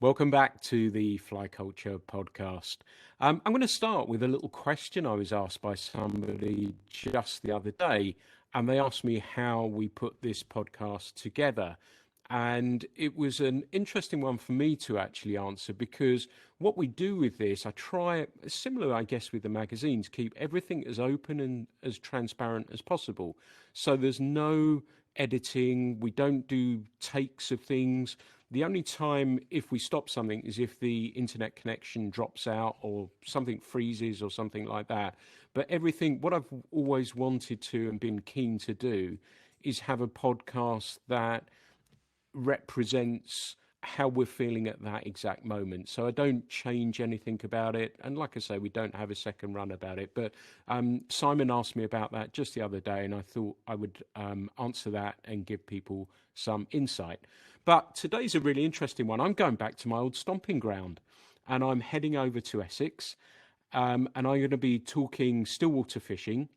Welcome back to the Fly Culture podcast. I'm going to start with a little question I was asked by somebody just the other day, and they asked me how we put this podcast together. And it was an interesting one for me to actually answer because what we do with this, I try, similar, I guess, with the magazines, keep everything as open and as transparent as possible. So there's no editing, we don't do takes of things. The only time if we stop something is if the internet connection drops out or something freezes or something like that. But everything, what I've always wanted to and been keen to do is have a podcast that represents how we're feeling at that exact moment. So I don't change anything about it. And like I say, we don't have a second run about it. But Simon asked me about that just the other day, and I thought I would answer that and give people some insight. But today's a really interesting one. I'm going back to my old stomping ground, and I'm heading over to Essex, and I'm going to be talking stillwater fishing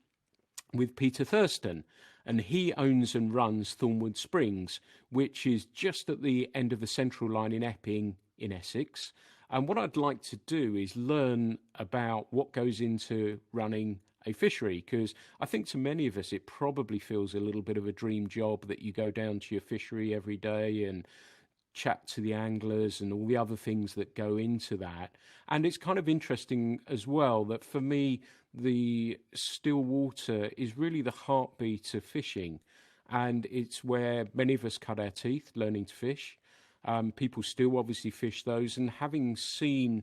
with Peter Thurston, and he owns and runs Thornwood Springs, which is just at the end of the central line in Epping in Essex. And what I'd like to do is learn about what goes into running a fishery, because I think to many of us it probably feels a little bit of a dream job that you go down to your fishery every day and chat to the anglers and all the other things that go into that. And it's kind of interesting as well that for me, the still water is really the heartbeat of fishing. And it's where many of us cut our teeth learning to fish. People still obviously fish those. And having seen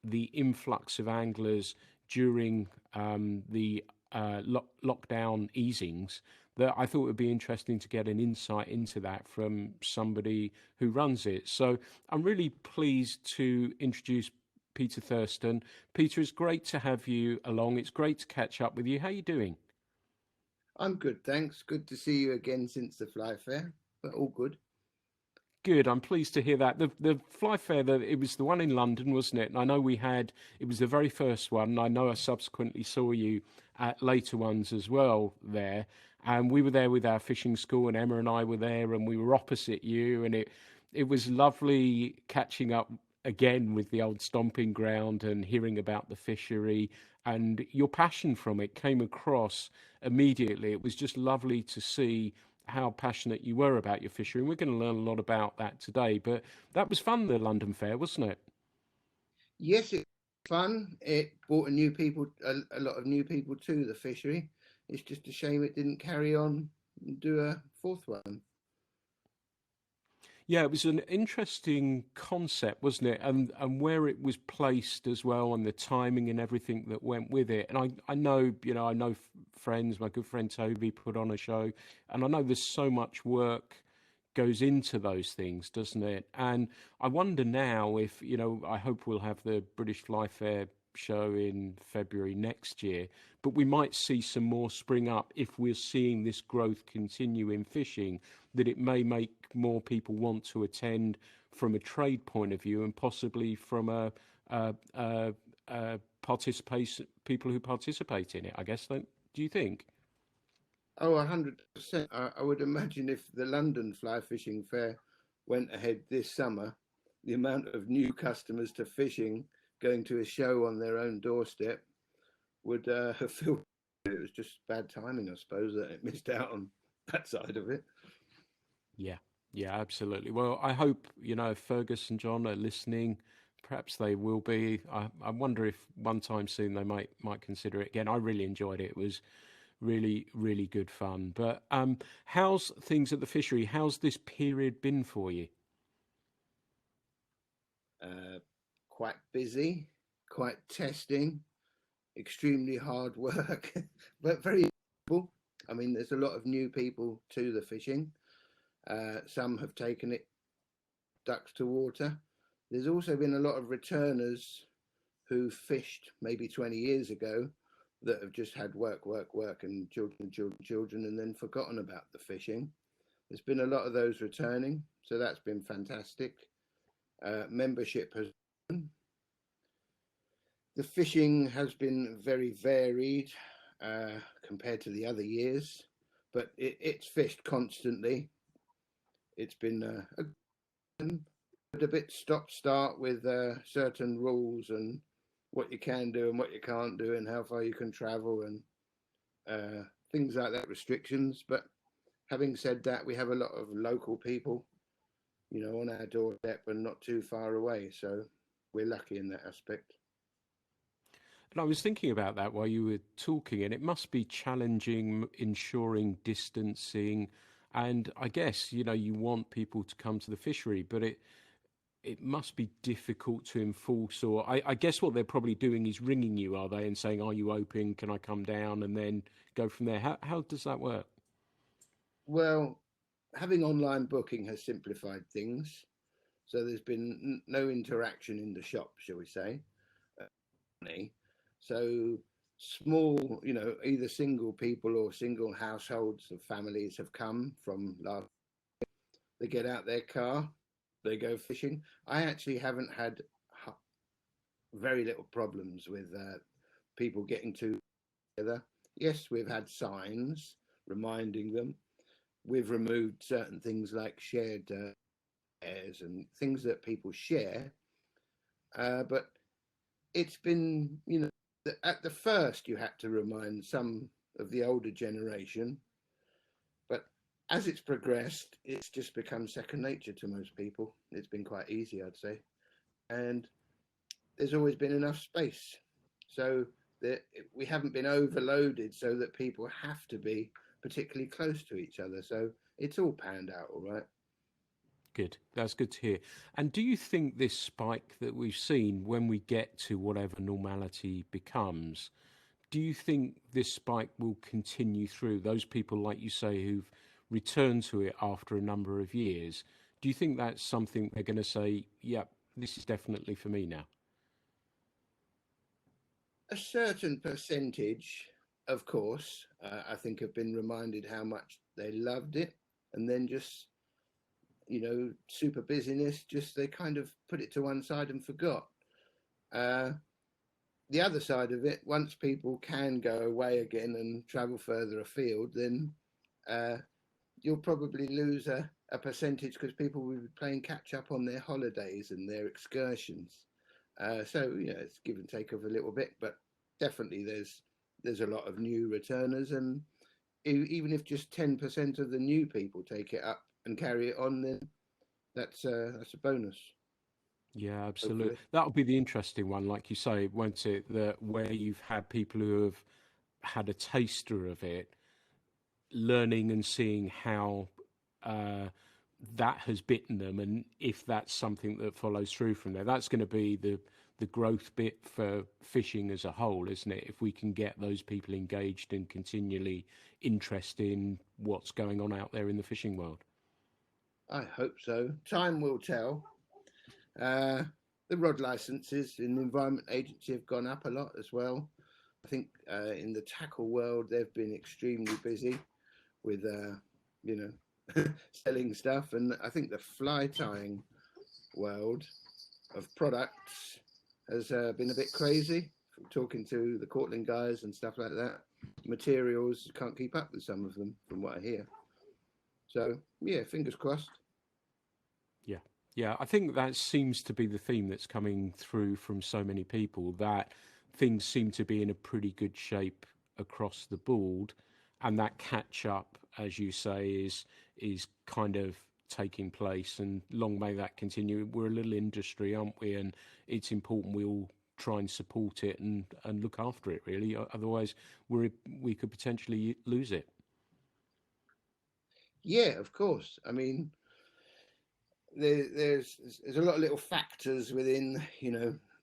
the influx of anglers during the lockdown easings, that I thought it would be interesting to get an insight into that from somebody who runs it. So I'm really pleased to introduce Peter Thurston. Peter, it's great to have you along. It's great to catch up with you. How are you doing? I'm good, thanks. Good to see you again since the fly fair, but all good. Good. I'm pleased to hear that. The fly fair, it was the one in London, wasn't it? And I know it was the very first one. I know I subsequently saw you at later ones as well there. And we were there with our fishing school, and Emma and I were there, and we were opposite you. And it was lovely catching up again with the old stomping ground and hearing about the fishery, and your passion from it came across immediately. It was just lovely to see how passionate you were about your fishery, and we're going to learn a lot about that today. But that was fun, the London Fair, wasn't it? Yes, it's fun. It brought a lot of new people to the fishery. It's just a shame it didn't carry on and do a fourth one. Yeah, it was an interesting concept, wasn't it? And where it was placed as well, and the timing and everything that went with it. And I know, I know friends, my good friend Toby put on a show, and I know there's so much work goes into those things, doesn't it? And I wonder now if, I hope we'll have the British Fly Fair show in February next year, but we might see some more spring up if we're seeing this growth continue in fishing, that it may make more people want to attend from a trade point of view and possibly from a participation, people who participate in it, I guess. Do you think? Oh, 100%. I would imagine if the London Fly Fishing Fair went ahead this summer, the amount of new customers to fishing going to a show on their own doorstep would have filled. It was just bad timing, I suppose, that it missed out on that side of it. Yeah, yeah, absolutely. Well, I hope, if Fergus and John are listening, perhaps they will be. I wonder if one time soon they might consider it again. I really enjoyed it. It was really, really good fun. But how's things at the fishery? How's this period been for you? Uh, Quite busy, quite testing, extremely hard work, but very people. I mean, there's a lot of new people to the fishing. Some have taken it ducks to water. There's also been a lot of returners who fished maybe 20 years ago that have just had work, work, work, and children, children, children, and then forgotten about the fishing. There's been a lot of those returning, so that's been fantastic. Membership has The fishing has been very varied compared to the other years, but it's fished constantly. It's been a bit stop-start with certain rules and what you can do and what you can't do and how far you can travel and things like that, restrictions. But having said that, we have a lot of local people, on our doorstep and not too far away. So we're lucky in that aspect. And I was thinking about that while you were talking, and it must be challenging ensuring distancing. And I guess, you want people to come to the fishery, but it must be difficult to enforce. Or I guess what they're probably doing is ringing you, are they, and saying, "Are you open? Can I come down?" And then go from there. How does that work? Well, having online booking has simplified things. So there's been no interaction in the shop, shall we say. So small, either single people or single households of families have come from last. They get out their car, they go fishing. I actually haven't had very little problems with people getting together. Yes, we've had signs reminding them. We've removed certain things like shared airs and things that people share. But it's been, at the first you had to remind some of the older generation, but as it's progressed, it's just become second nature to most people. It's been quite easy, I'd say. And there's always been enough space. So that we haven't been overloaded so that people have to be particularly close to each other. So it's all panned out all right. Good. That's good to hear. And do you think this spike that we've seen when we get to whatever normality becomes, do you think this spike will continue through those people, like you say, who've returned to it after a number of years? Do you think that's something they're going to say, "Yep, this is definitely for me now"? A certain percentage, of course, I think have been reminded how much they loved it, and then just, super busyness, just they kind of put it to one side and forgot. The other side of it, once people can go away again and travel further afield, then you'll probably lose a percentage because people will be playing catch up on their holidays and their excursions. So it's give and take of a little bit, but definitely there's a lot of new returners, and even if just 10% of the new people take it up and carry it on, then that's a bonus. Yeah, absolutely. Hopefully. That'll be the interesting one, like you say, won't it? That where you've had people who have had a taster of it, learning and seeing how uh, that has bitten them, and if that's something that follows through from there, that's going to be the growth bit for fishing as a whole, isn't it? If we can get those people engaged and continually interested in what's going on out there in the fishing world. I hope so. Time will tell. Uh, the rod licenses in the Environment Agency have gone up a lot as well. I think in the tackle world, they've been extremely busy with, selling stuff. And I think the fly tying world of products has been a bit crazy. From talking to the Cortland guys and stuff like that, materials can't keep up with some of them, from what I hear. So yeah, fingers crossed. Yeah. Yeah, I think that seems to be the theme that's coming through from so many people, that things seem to be in a pretty good shape across the board, and that catch up, as you say, is kind of taking place, and long may that continue. We're a little industry, aren't we? And it's important we all try and support it and look after it, really. Otherwise, we could potentially lose it. Yeah, of course. I mean, there's a lot of little factors within,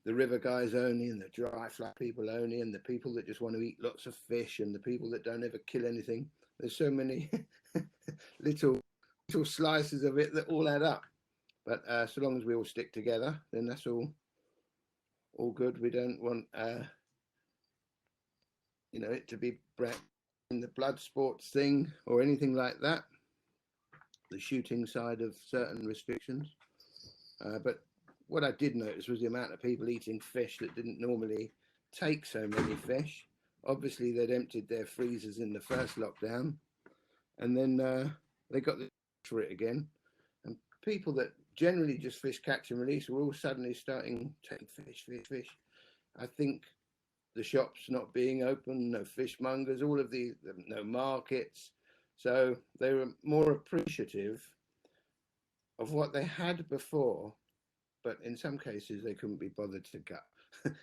the river guys only and the dry flat people only and the people that just want to eat lots of fish and the people that don't ever kill anything. There's so many little slices of it that all add up. But so long as we all stick together, then that's all good. We don't want it to be in the blood sports thing or anything like that. The shooting side of certain restrictions. But what I did notice was the amount of people eating fish that didn't normally take so many fish. Obviously, they'd emptied their freezers in the first lockdown, and then they got for it again. And people that generally just fish, catch and release. We're all suddenly starting taking fish. I think the shops not being open, no fishmongers, all of these, no markets. So they were more appreciative of what they had before, but in some cases they couldn't be bothered to gut,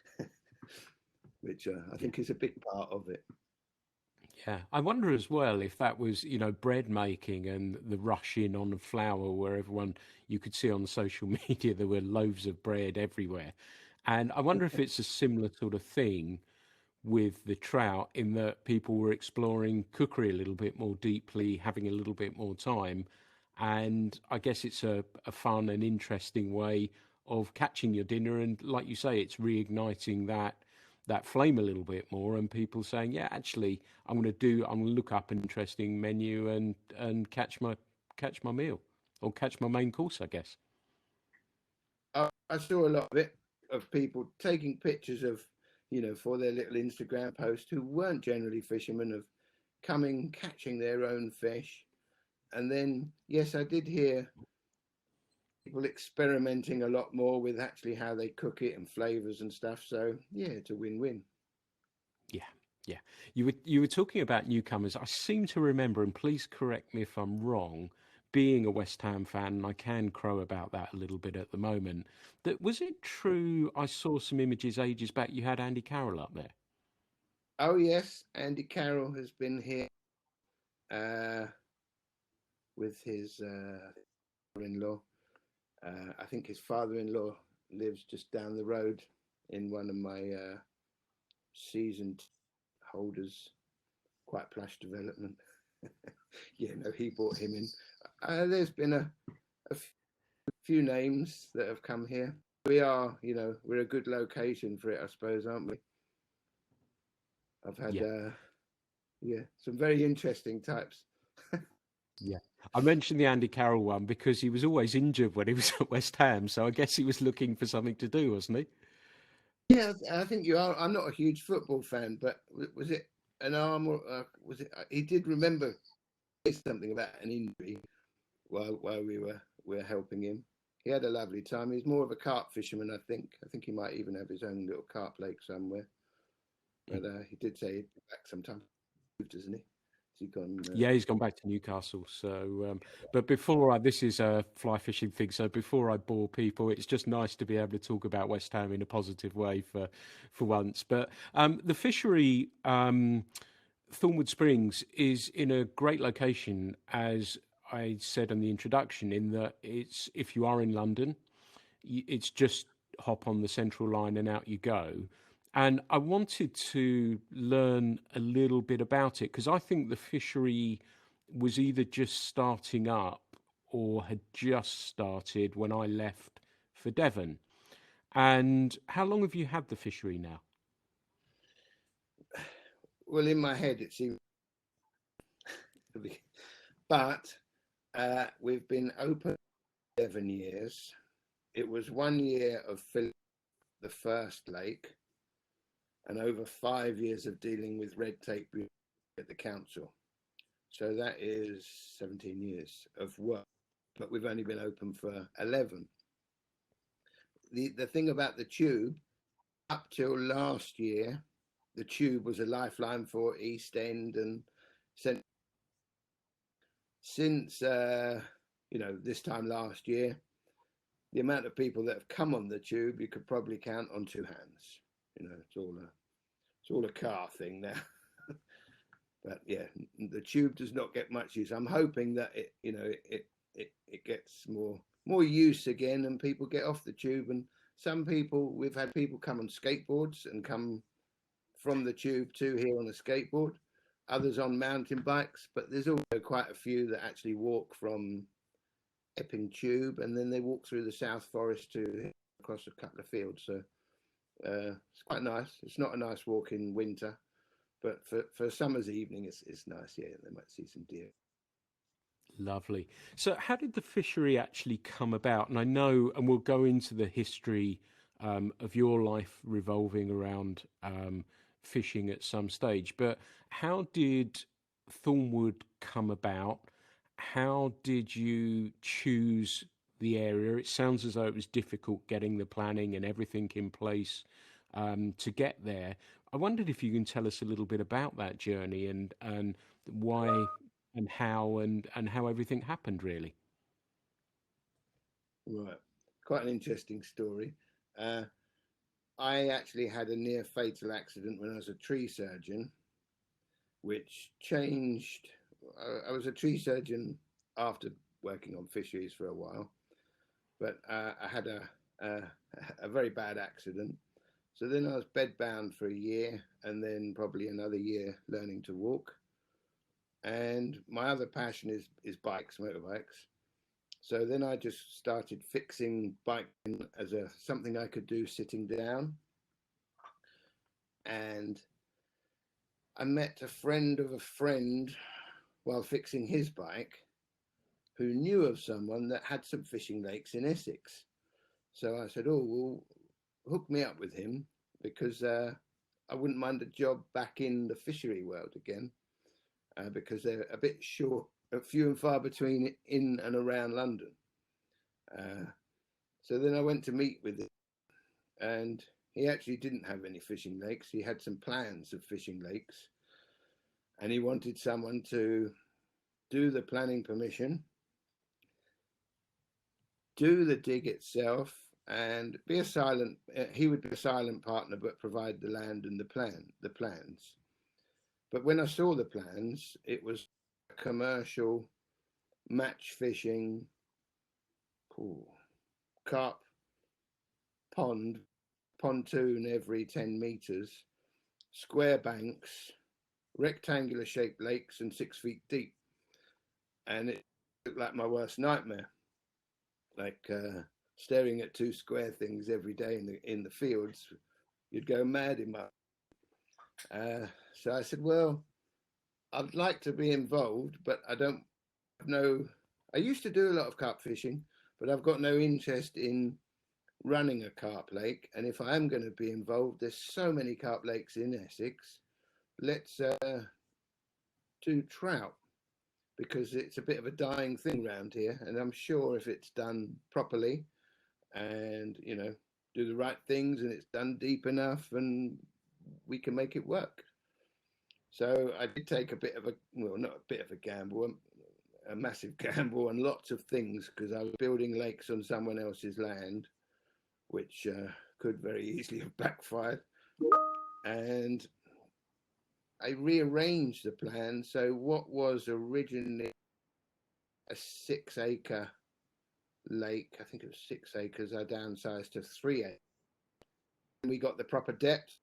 which I think is a big part of it. Yeah, I wonder as well if that was, bread making and the rush in on flour, where everyone you could see on social media there were loaves of bread everywhere, and I wonder if it's a similar sort of thing with the trout in that people were exploring cookery a little bit more deeply, having a little bit more time, and I guess it's a fun and interesting way of catching your dinner, and like you say, it's reigniting that flame a little bit more, and people saying, yeah, actually, I'm going to look up an interesting menu and catch my meal or catch my main course, I guess. I saw a lot of it, of people taking pictures of, for their little Instagram post, who weren't generally fishermen, of coming, catching their own fish. And then, yes, I did hear people experimenting a lot more with actually how they cook it and flavors and stuff. So yeah, it's a win-win. Yeah, yeah. You were talking about newcomers. I seem to remember, and please correct me if I'm wrong, being a West Ham fan, and I can crow about that a little bit at the moment. That was it true? I saw some images ages back. You had Andy Carroll up there. Oh yes, Andy Carroll has been here uh, with his father-in-law. I think his father-in-law lives just down the road in one of my seasoned holders, quite plush development. Yeah, no, he brought him in. There's been a few names that have come here. We are, we're a good location for it, I suppose, aren't we? I've had, Yeah. yeah, some very interesting types. Yeah. I mentioned the Andy Carroll one because he was always injured when he was at West Ham, so I guess he was looking for something to do, wasn't he? Yeah, I think you are. I'm not a huge football fan, but was it an arm or was it? He did remember something about an injury while we were helping him. He had a lovely time. He's more of a carp fisherman, I think. I think he might even have his own little carp lake somewhere. But he did say he'd be back sometime, doesn't he? Has he gone? Yeah, he's gone back to Newcastle. So, but this is a fly fishing thing. So before I bore people, it's just nice to be able to talk about West Ham in a positive way for once. But the fishery, Thornwood Springs, is in a great location, as I said in the introduction. In that it's if you are in London, it's just hop on the Central Line and out you go. And I wanted to learn a little bit about it because I think the fishery was either just starting up or had just started when I left for Devon. And how long have you had the fishery now? Well, in my head, it seems, but we've been open 7 years. It was 1 year of filling the first lake, and over 5 years of dealing with red tape at the council. So that is 17 years of work, but we've only been open for 11. The thing about the tube, up till last year, the tube was a lifeline for East End and since this time last year, the amount of people that have come on the tube, you could probably count on two hands. It's all a car thing now. But yeah, the tube does not get much use. I'm hoping that it gets more use again, and people get off the tube. And we've had people come on skateboards and come from the tube to here on a skateboard. Others on mountain bikes, but there's also quite a few that actually walk from Epping Tube and then they walk through the South Forest to across a couple of fields. So it's quite nice. It's not a nice walk in winter, but for summer's evening, it's nice. Yeah, they might see some deer. Lovely. So, how did the fishery actually come about? And I know, and we'll go into the history of your life revolving around fishing at some stage, but how did Thornwood come about? How did you choose the area. It sounds as though it was difficult getting the planning and everything in place to get there. I wondered if you can tell us a little bit about that journey and why and how everything happened, really. Right. Quite an interesting story. Uh, I actually had a near fatal accident when I was a tree surgeon, which changed. I was a tree surgeon after working on fisheries for a while, but I had a, a very bad accident. So then I was bedbound for a year and then probably another year learning to walk. And my other passion is bikes, motorbikes. So then I just started fixing biking as a something I could do sitting down. And I met a friend of a friend while fixing his bike who knew of someone that had some fishing lakes in Essex. So I said, "Oh, well, hook me up with him because I wouldn't mind a job back in the fishery world again because they're a bit short, few and far between in and around London." So then I went to meet with him, and he actually didn't have any fishing lakes. He had some plans of fishing lakes, and he wanted someone to do the planning permission, do the dig itself, and be a silent. He would be a silent partner, but provide the land and the plans. But when I saw the plans, it was commercial match fishing, carp pond, pontoon every 10 meters, square banks, rectangular shaped lakes, and 6 feet deep. And it looked like my worst nightmare, like staring at two square things every day in the fields. You'd go mad in my. So I said, well, I'd like to be involved, but I don't know. I used to do a lot of carp fishing, but I've got no interest in running a carp lake. And if I am going to be involved, there's so many carp lakes in Essex. Let's do trout because it's a bit of a dying thing around here. And I'm sure if it's done properly and, do the right things and it's done deep enough and we can make it work. So I did take a bit of not a bit of a gamble, a massive gamble on lots of things because I was building lakes on someone else's land, which could very easily have backfired. And I rearranged the plan. So what was originally a 6-acre lake, I think it was 6 acres, I downsized to 3 acres. We got the proper depth,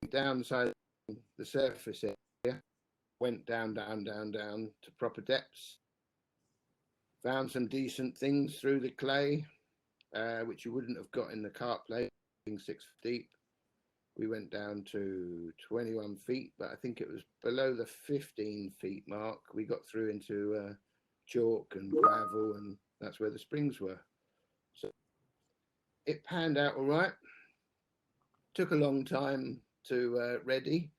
downsized the surface area, went down to proper depths, found some decent things through the clay, which you wouldn't have got in the carp lake, being 6 feet deep. We went down to 21 feet, but I think it was below the 15 feet mark. We got through into chalk and gravel, and that's where the springs were. So it panned out all right. Took a long time to ready.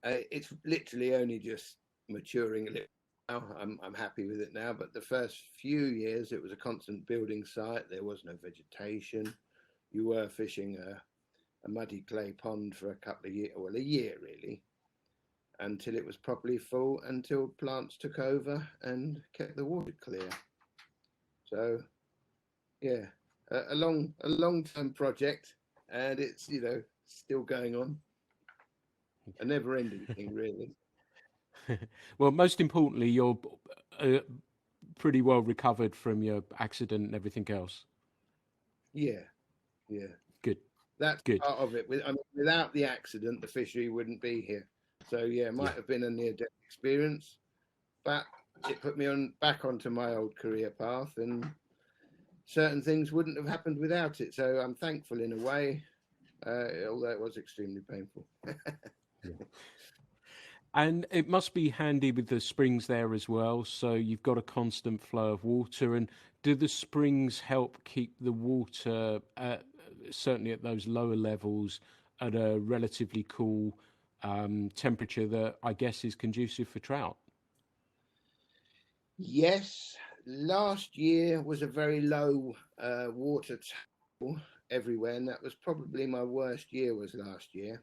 It's literally only just maturing a little now. I'm happy with it now, but the first few years it was a constant building site. There was no vegetation. You were fishing a muddy clay pond for a couple of years, well, a year really, until it was properly full, until plants took over and kept the water clear. So, yeah, a long-term project, and it's still going on. A never-ending thing, really. Well, most importantly, you're pretty well recovered from your accident and everything else. Yeah. Good. That's Good. part of it. Without the accident, the fishery wouldn't be here. So yeah, it might have been a near-death experience, but it put me back onto my old career path, and certain things wouldn't have happened without it. So I'm thankful in a way, although it was extremely painful. And it must be handy with the springs there as well. So you've got a constant flow of water. And do the springs help keep the water, certainly at those lower levels, at a relatively cool temperature that I guess is conducive for trout? Yes, Last year was a very low water table everywhere, and that was probably my worst year. Was last year.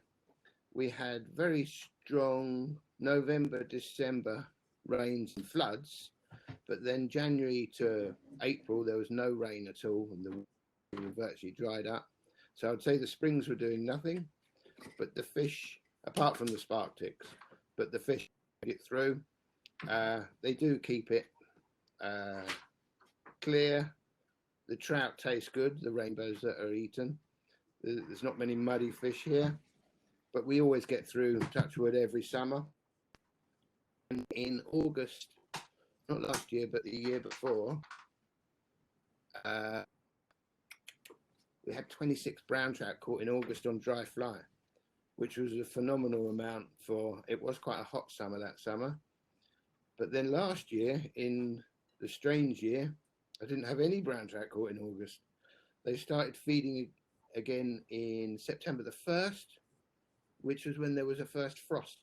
We had very strong November, December rains and floods, but then January to April there was no rain at all, and the water virtually dried up. So I'd say the springs were doing nothing, but the fish, apart from the spark ticks, but the fish get through. They do keep it clear. The trout taste good, the rainbows that are eaten. There's not many muddy fish here, but we always get through Touchwood every summer. And in August, not last year, but the year before, we had 26 brown trout caught in August on dry fly, which was a phenomenal amount for, it was quite a hot summer that summer. But then last year, in the strange year, I didn't have any brown trout caught in August. They started feeding again in September the 1st, which was when there was a first frost.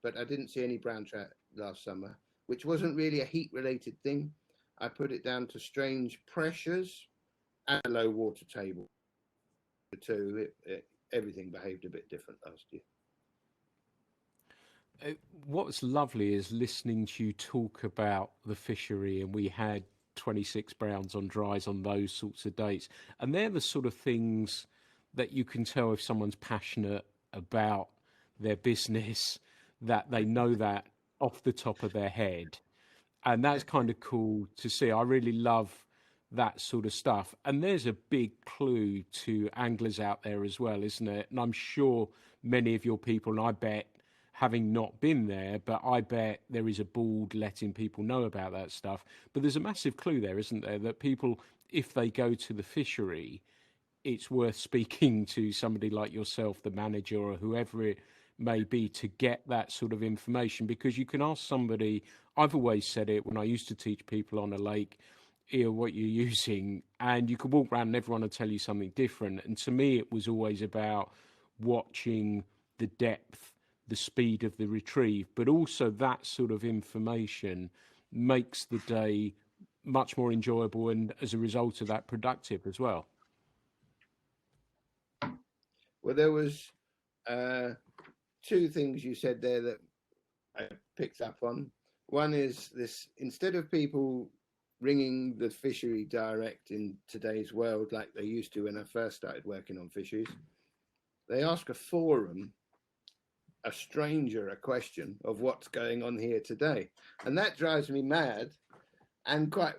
But I didn't see any brown trout last summer, which wasn't really a heat-related thing. I put it down to strange pressures and a low water table. Too, everything behaved a bit different last year. What's lovely is listening to you talk about the fishery, and we had 26 browns on dries on those sorts of dates. And they're the sort of things that you can tell if someone's passionate about their business, that they know that off the top of their head. And that's kind of cool to see. I really love that sort of stuff. And there's a big clue to anglers out there as well, isn't it? And I'm sure many of your people, and I bet, having not been there, but I bet there is a board letting people know about that stuff. But there's a massive clue there, isn't there, that people, if they go to the fishery, it's worth speaking to somebody like yourself, the manager, or whoever it may be, to get that sort of information. Because you can ask somebody, I've always said it when I used to teach people on a lake, what you're using, and you could walk around and everyone will tell you something different. And to me, it was always about watching the depth, the speed of the retrieve, but also that sort of information makes the day much more enjoyable, and as a result of that, productive as well. Well, there was two things you said there that I picked up on. One is this: instead of people ringing the fishery direct in today's world like they used to when I first started working on fisheries, they ask a forum, a stranger, a question of what's going on here today. And that drives me mad and quite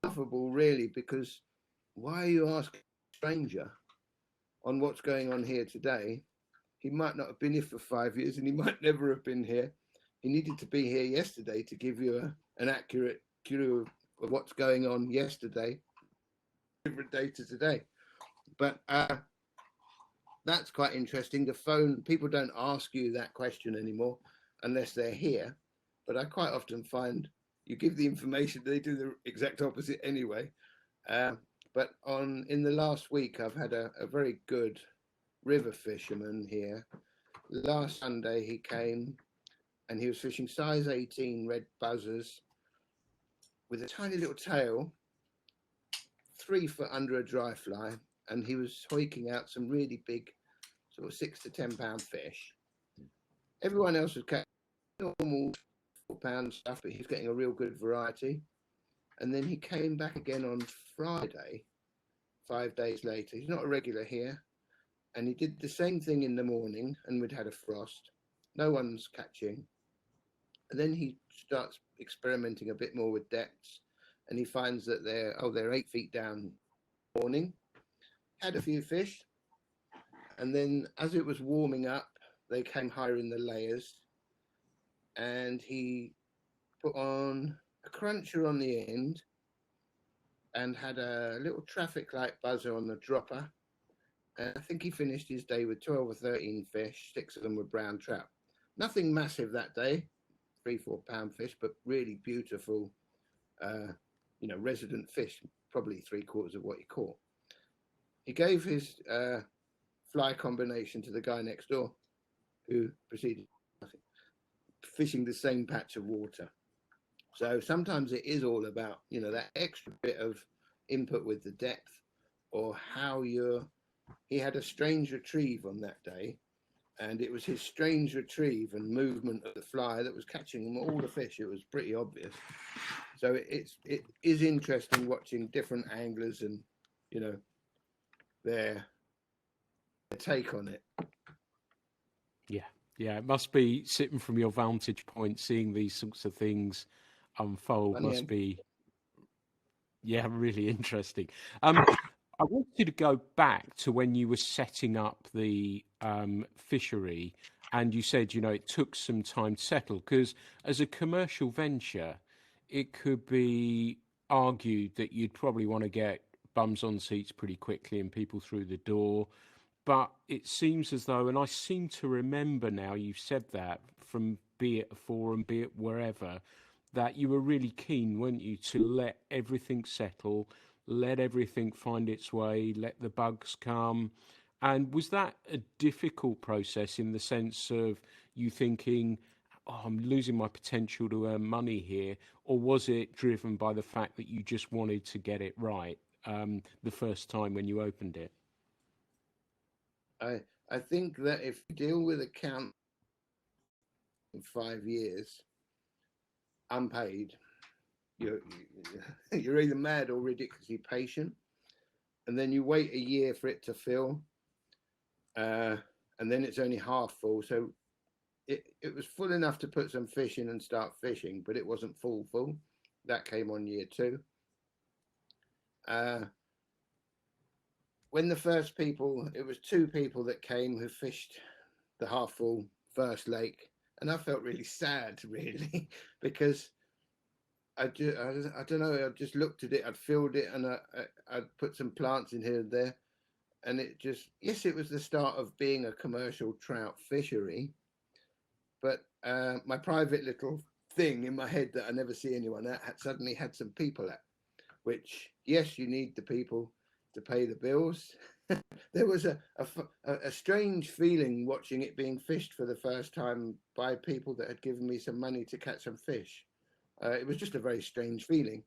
laughable, really, because why are you asking a stranger on what's going on here today? He might not have been here for 5 years, and he might never have been here. He needed to be here yesterday to give you an accurate clue of what's going on yesterday, different day to today. But that's quite interesting. The phone, people don't ask you that question anymore unless they're here. But I quite often find you give the information, they do the exact opposite anyway. But in the last week, I've had a very good river fisherman here. Last Sunday, he came and he was fishing size 18 red buzzers with a tiny little tail, 3 foot under a dry fly. And he was hoiking out some really big, sort of 6 to 10 pound fish. Everyone else was catching normal 4 pound stuff, but he was getting a real good variety. And then he came back again on Friday, 5 days later. He's not a regular here. And he did the same thing in the morning, and we'd had a frost. No one's catching. And then he starts experimenting a bit more with depths, and he finds that they're 8 feet down morning. Had a few fish, and then as it was warming up, they came higher in the layers, and he put on a cruncher on the end and had a little traffic light buzzer on the dropper. And I think he finished his day with 12 or 13 fish. 6 of them were brown trout. Nothing massive that day, 3-4 pound fish, but really beautiful, resident fish, probably 3/4 of what he caught. He gave his fly combination to the guy next door, who proceeded fishing the same patch of water. So sometimes it is all about, you know, that extra bit of input with the depth, or how you're. He had a strange retrieve on that day, and it was his strange retrieve and movement of the fly that was catching him all the fish. It was pretty obvious. So it is interesting watching different anglers and, you know, their take on it. Yeah, yeah, it must be sitting from your vantage point, seeing these sorts of things unfold. Funny, Must be, yeah, really interesting. I wanted to go back to when you were setting up the fishery, and you said, you know, it took some time to settle because as a commercial venture, it could be argued that you'd probably want to get bums on seats pretty quickly and people through the door. But it seems as though, and I seem to remember now you've said that from be it a forum, be it wherever, that you were really keen, weren't you, to let everything settle, let everything find its way, let the bugs come. And was that a difficult process in the sense of you thinking, oh, I'm losing my potential to earn money here? Or was it driven by the fact that you just wanted to get it right the first time when you opened it? I I think that if you deal with account in 5 years unpaid, you're you're either mad or ridiculously patient, and then you wait a year for it to fill, uh, and then it's only half full. So it was full enough to put some fish in and start fishing, but it wasn't full. That came on year two. Uh, when the first people, it was two people that came who fished the half full first lake, and I felt really sad, really, because I don't know. I just looked at it. I'd filled it, and I'd put some plants in here and there, and it just, yes, it was the start of being a commercial trout fishery, but my private little thing in my head that I never see anyone at had suddenly had some people at, which, yes, you need the people to pay the bills. There was a strange feeling watching it being fished for the first time by people that had given me some money to catch some fish. It was just a very strange feeling.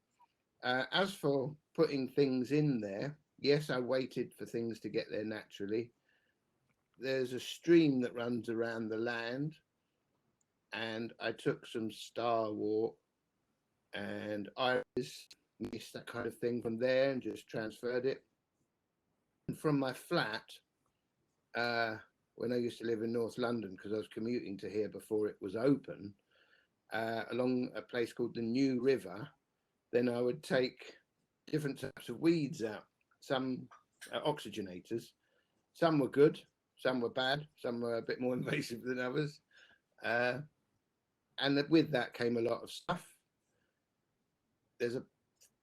As for putting things in there, yes, I waited for things to get there naturally. There's a stream that runs around the land, and I took some starwort and iris, mist, that kind of thing from there, and just transferred it. And from my flat, uh, when I used to live in North London, because I was commuting to here before it was open, along a place called the New River, then I would take different types of weeds out. Some oxygenators. Some were good, some were bad, some were a bit more invasive than others. Uh, and with that came a lot of stuff. There's a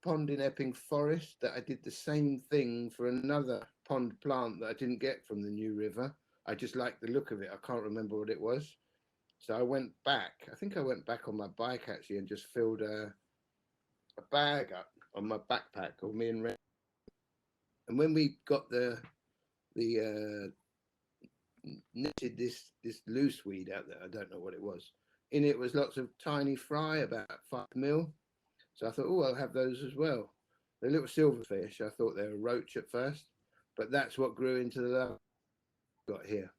pond in Epping Forest that I did the same thing for another pond plant that I didn't get from the New River. I just liked the look of it. I can't remember what it was. So I went back. I think I went back on my bike actually and just filled a bag up on my backpack, or me and Red. And when we got the knitted this loose weed out there, I don't know what it was. In it was lots of tiny fry, about 5 mil. So I thought, oh, I'll have those as well. The little silverfish, I thought they were roach at first, but that's what grew into the love got here.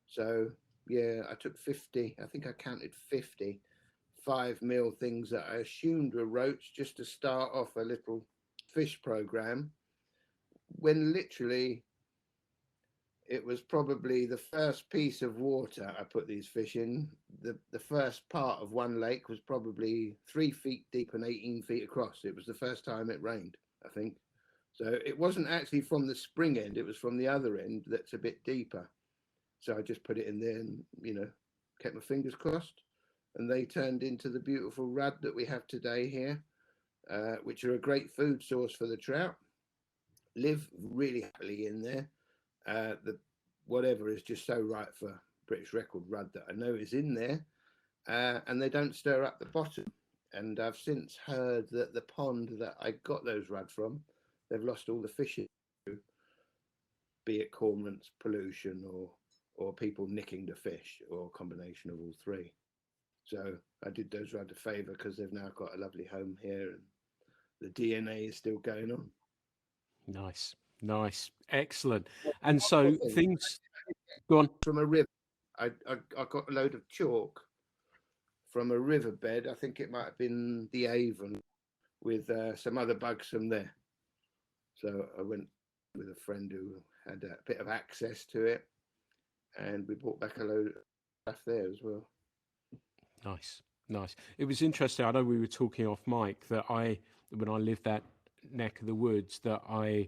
So yeah, I took 50. I think I counted 50 5 mil things that I assumed were roach just to start off a little fish program. When literally it was probably the first piece of water I put these fish in. The first part of one lake was probably 3 feet deep and 18 feet across. It was the first time it rained, I think. So it wasn't actually from the spring end, it was from the other end that's a bit deeper. So I just put it in there and, you know, kept my fingers crossed. And they turned into the beautiful rudd that we have today here, which are a great food source for the trout. Live really happily in there. The whatever is just so right for British record rudd that I know is in there, and they don't stir up the bottom. And I've since heard that the pond that I got those rudd from, they've lost all the fish, be it cormorants, pollution, or people nicking the fish, or a combination of all three. So I did those rather favour because they've now got a lovely home here, and the DNA is still going on. Nice, nice, excellent. One And more so thing, things go on. from a river, I got a load of chalk from a riverbed. I think it might have been the Avon, with some other bugs from there. So I went with a friend who had a bit of access to it, and we brought back a load of stuff there as well. Nice, nice. It was interesting. I know we were talking off mic that when I lived that neck of the woods, that I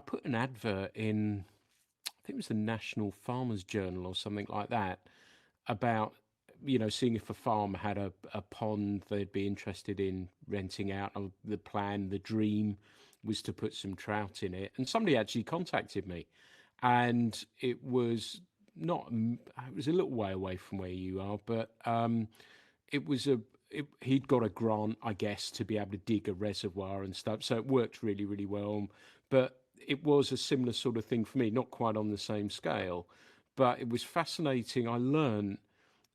put an advert in. I think it was the National Farmers Journal or something like that, about seeing if a farmer had a pond they'd be interested in renting out. The plan, the dream, was to put some trout in it, and somebody actually contacted me, and it was not. It was a little way away from where you are, but it was he'd got a grant, I guess, to be able to dig a reservoir and stuff. So it worked really, really well. But it was a similar sort of thing for me, not quite on the same scale, but it was fascinating. I learned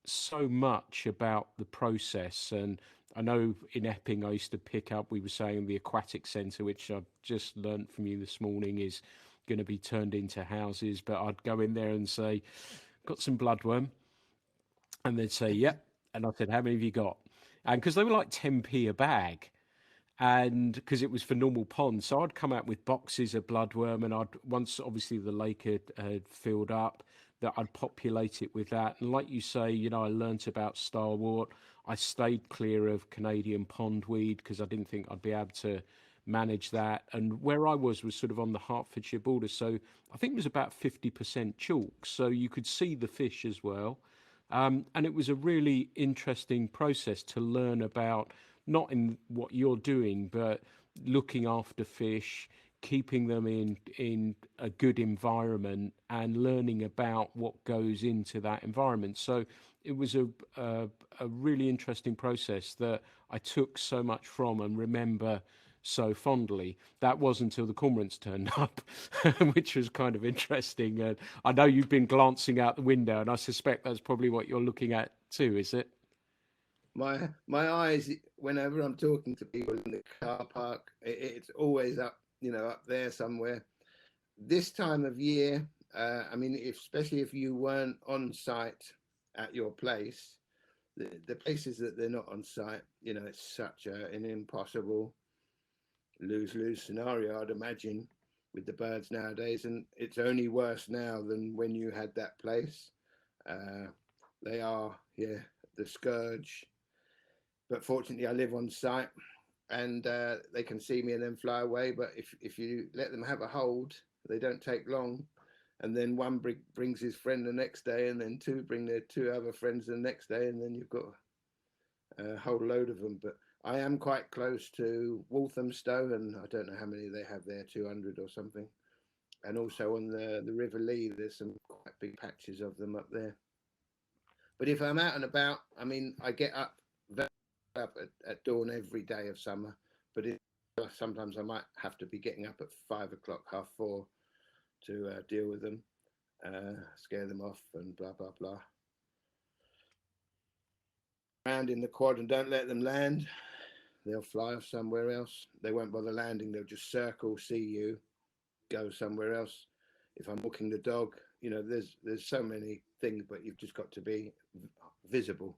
so much about the process. And I know in Epping, I used to pick up, we were saying the aquatic centre, which I've just learnt from you this morning, is going to be turned into houses. But I'd go in there and say, got some bloodworm. And they'd say, yep. And I said, how many have you got? And because they were like 10p a bag, and because it was for normal ponds, so I'd come out with boxes of bloodworm, and I'd, once obviously the lake had filled up, that I'd populate it with that. And like you say, I learnt about starwort. I stayed clear of Canadian pondweed because I didn't think I'd be able to manage that. And where I was sort of on the Hertfordshire border, so I think it was about 50% chalk, so you could see the fish as well. And it was a really interesting process to learn about, not in what you're doing, but looking after fish, keeping them in a good environment, and learning about what goes into that environment. So it was a really interesting process that I took so much from and remember so fondly. That wasn't until the cormorants turned up, which was kind of interesting. I know you've been glancing out the window, and I suspect that's probably what you're looking at too, is it? My eyes, whenever I'm talking to people in the car park, it's always up, up there somewhere. This time of year, I mean, especially if you weren't on site at your place, the places that they're not on site, it's such an impossible lose-lose scenario, I'd imagine, with the birds nowadays. And it's only worse now than when you had that place. Uh, they are, yeah, the scourge. But fortunately, I live on site, and they can see me and then fly away. But if you let them have a hold, they don't take long. And then one brings his friend the next day, and then two bring their two other friends the next day, and then you've got a whole load of them. But I am quite close to Walthamstow, and I don't know how many they have there, 200 or something. And also on the River Lee, there's some quite big patches of them up there. But if I'm out and about, I mean, I get up at dawn every day of summer, but sometimes I might have to be getting up at 5 o'clock, 4:30, to deal with them, scare them off, and blah blah blah. Around in the quad and don't let them land. They'll fly off somewhere else. They won't bother landing. They'll just circle, see you, go somewhere else. If I'm walking the dog, there's so many things, but you've just got to be visible.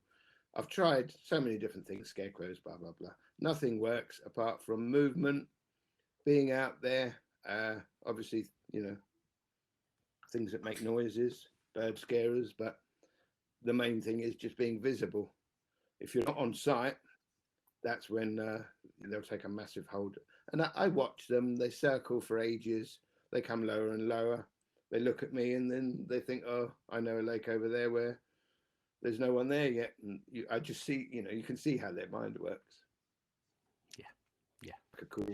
I've tried so many different things, scarecrows, blah, blah, blah. Nothing works apart from movement, being out there. Obviously, things that make noises, bird scarers, but the main thing is just being visible. If you're not on site, that's when they'll take a massive hold. And I watch them. They circle for ages. They come lower and lower. They look at me, and then they think, oh, I know a lake over there where there's no one there yet. And I just see, you can see how their mind works. Yeah, yeah. Like a cool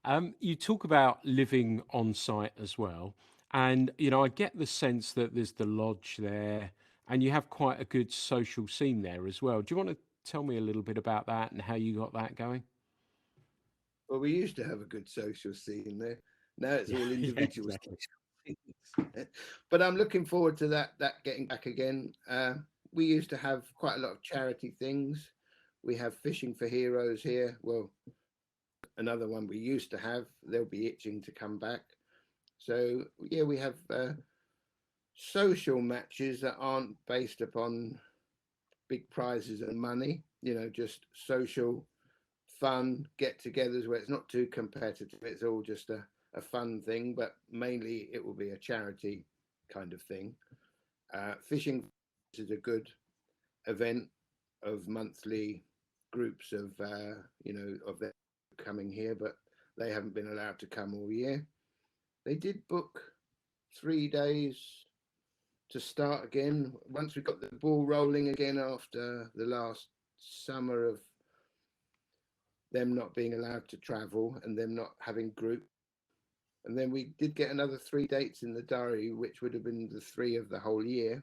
one. You talk about living on site as well, and I get the sense that there's the lodge there, and you have quite a good social scene there as well. Do you want to tell me a little bit about that and how you got that going? Well, we used to have a good social scene there. Now it's Yeah, all yeah, individual exactly. social scenes. But I'm looking forward to that getting back again. We used to have quite a lot of charity things. We have Fishing for Heroes here. Well, another one we used to have. They'll be itching to come back. So yeah, we have social matches that aren't based upon big prizes and money. You know, just social fun get-togethers where it's not too competitive. It's all just a fun thing, but mainly it will be a charity kind of thing. Fishing is a good event of monthly groups of of them coming here, but they haven't been allowed to come all year. They did book 3 days to start again once we got the ball rolling again after the last summer of them not being allowed to travel and them not having group. And then we did get another 3 dates in the diary, which would have been the three of the whole year.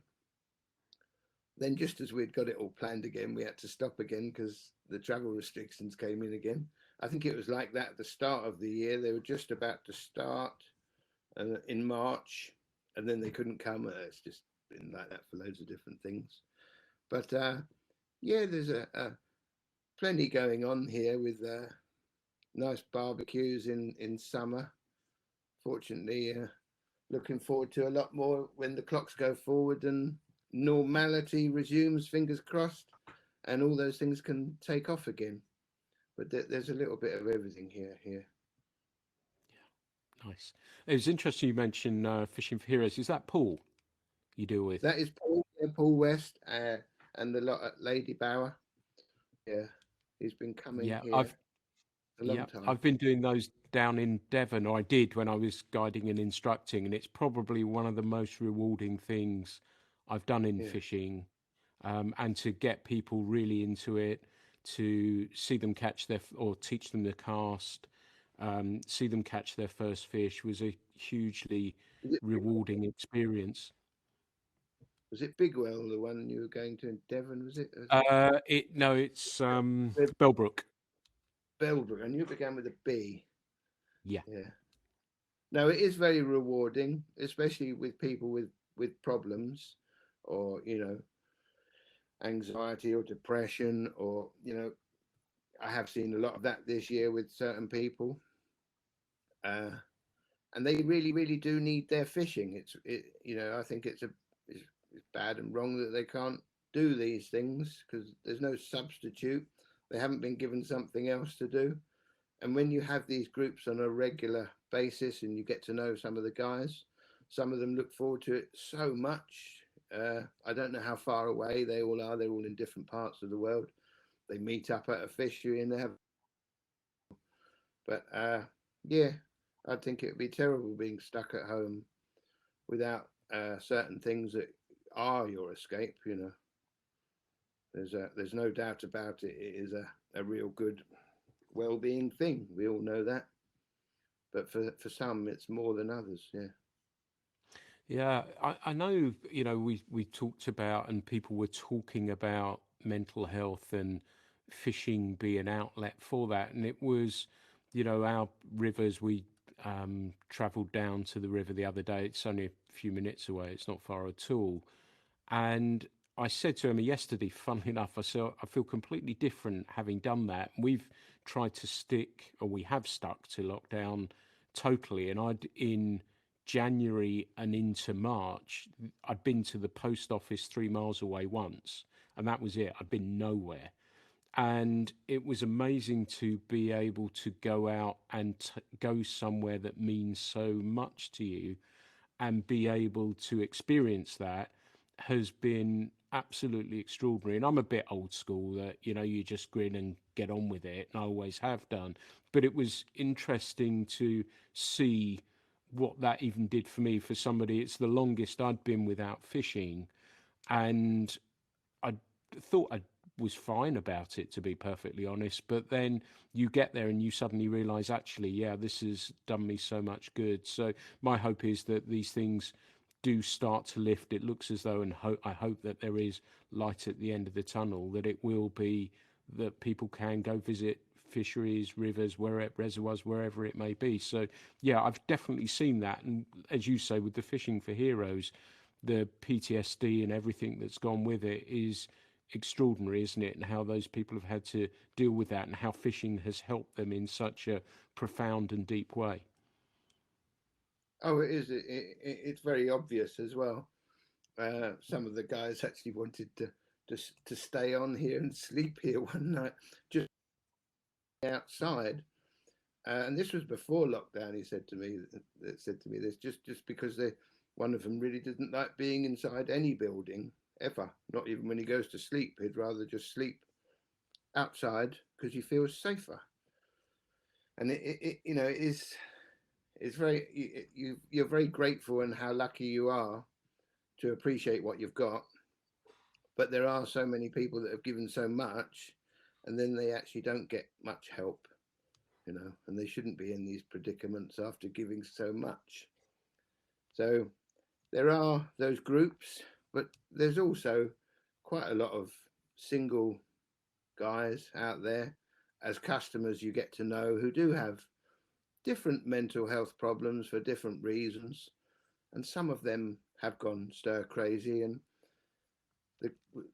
Then, just as we'd got it all planned again, we had to stop again because the travel restrictions came in again. I think it was like that at the start of the year. They were just about to start in March, and then they couldn't come. It's just been like that for loads of different things. But yeah, there's a plenty going on here with nice barbecues in summer. Fortunately, looking forward to a lot more when the clocks go forward and normality resumes, fingers crossed, and all those things can take off again. But there's a little bit of everything here. Nice. It was interesting you mentioned Fishing for Heroes. Is that Paul you deal with? That is Paul, yeah, Paul West, and the lot at Lady Bower. Yeah, he's been coming Yeah, here a long yeah, time. I've been doing those down in Devon, or I did when I was guiding and instructing, and it's probably one of the most rewarding things I've done in Yeah. fishing. And to get people really into it, to see them catch or teach them the cast, see them catch their first fish was a hugely Was it rewarding experience. was it Bigwell, the one you were going to in Devon? Was it? No, it's It Bellbrook. Belbrook. I knew it began with a B. Yeah, Yeah. No, it is very rewarding, especially with people with problems, or anxiety or depression, or I have seen a lot of that this year with certain people, uh, and they really, really do need their fishing. I think it's bad and wrong that they can't do these things because there's no substitute. They haven't been given something else to do. And when you have these groups on a regular basis and you get to know some of the guys, some of them look forward to it so much. I don't know how far away they all are. They're all in different parts of the world. They meet up at a fishery and they have. But yeah, I think it would be terrible being stuck at home without certain things that are your escape. There's no doubt about it. It is a real good well-being thing. We all know that. But for some, it's more than others. Yeah. yeah. I know. We talked about, and people were talking about mental health and fishing be an outlet for that, and it was, our rivers. We travelled down to the river the other day. It's only a few minutes away. It's not far at all. And I said to him yesterday, funnily enough, I said, I feel completely different having done that. We've tried to stick, or we have stuck to lockdown totally. And in January and into March, I'd been to the post office 3 miles away once, and that was it. I'd been nowhere. And it was amazing to be able to go out and go somewhere that means so much to you and be able to experience that has been absolutely extraordinary. And I'm a bit old school that, you just grin and get on with it. And I always have done. But it was interesting to see what that even did for me. For somebody, it's the longest I'd been without fishing. And I thought I was fine about it, to be perfectly honest. But then you get there and you suddenly realize, actually, yeah, this has done me so much good. So my hope is that these things do start to lift. It looks as though, and I hope that there is light at the end of the tunnel, that it will be that people can go visit fisheries, rivers, where reservoirs, wherever it may be. So yeah, I've definitely seen that, and as you say, with the Fishing for Heroes, the PTSD and everything that's gone with it is extraordinary, isn't it? And how those people have had to deal with that, and how fishing has helped them in such a profound and deep way. Oh, it is. It's very obvious as well. Some of the guys actually wanted to stay on here and sleep here one night, just outside. And this was before lockdown. He said to me, said to me this just because one of them really didn't like being inside any building ever. Not even when he goes to sleep. He'd rather just sleep outside because he feels safer. And it is. It's very you're very grateful and how lucky you are to appreciate what you've got. But there are so many people that have given so much, and then they actually don't get much help, and they shouldn't be in these predicaments after giving so much. So there are those groups, but there's also quite a lot of single guys out there as customers you get to know who do have different mental health problems for different reasons, and some of them have gone stir crazy. And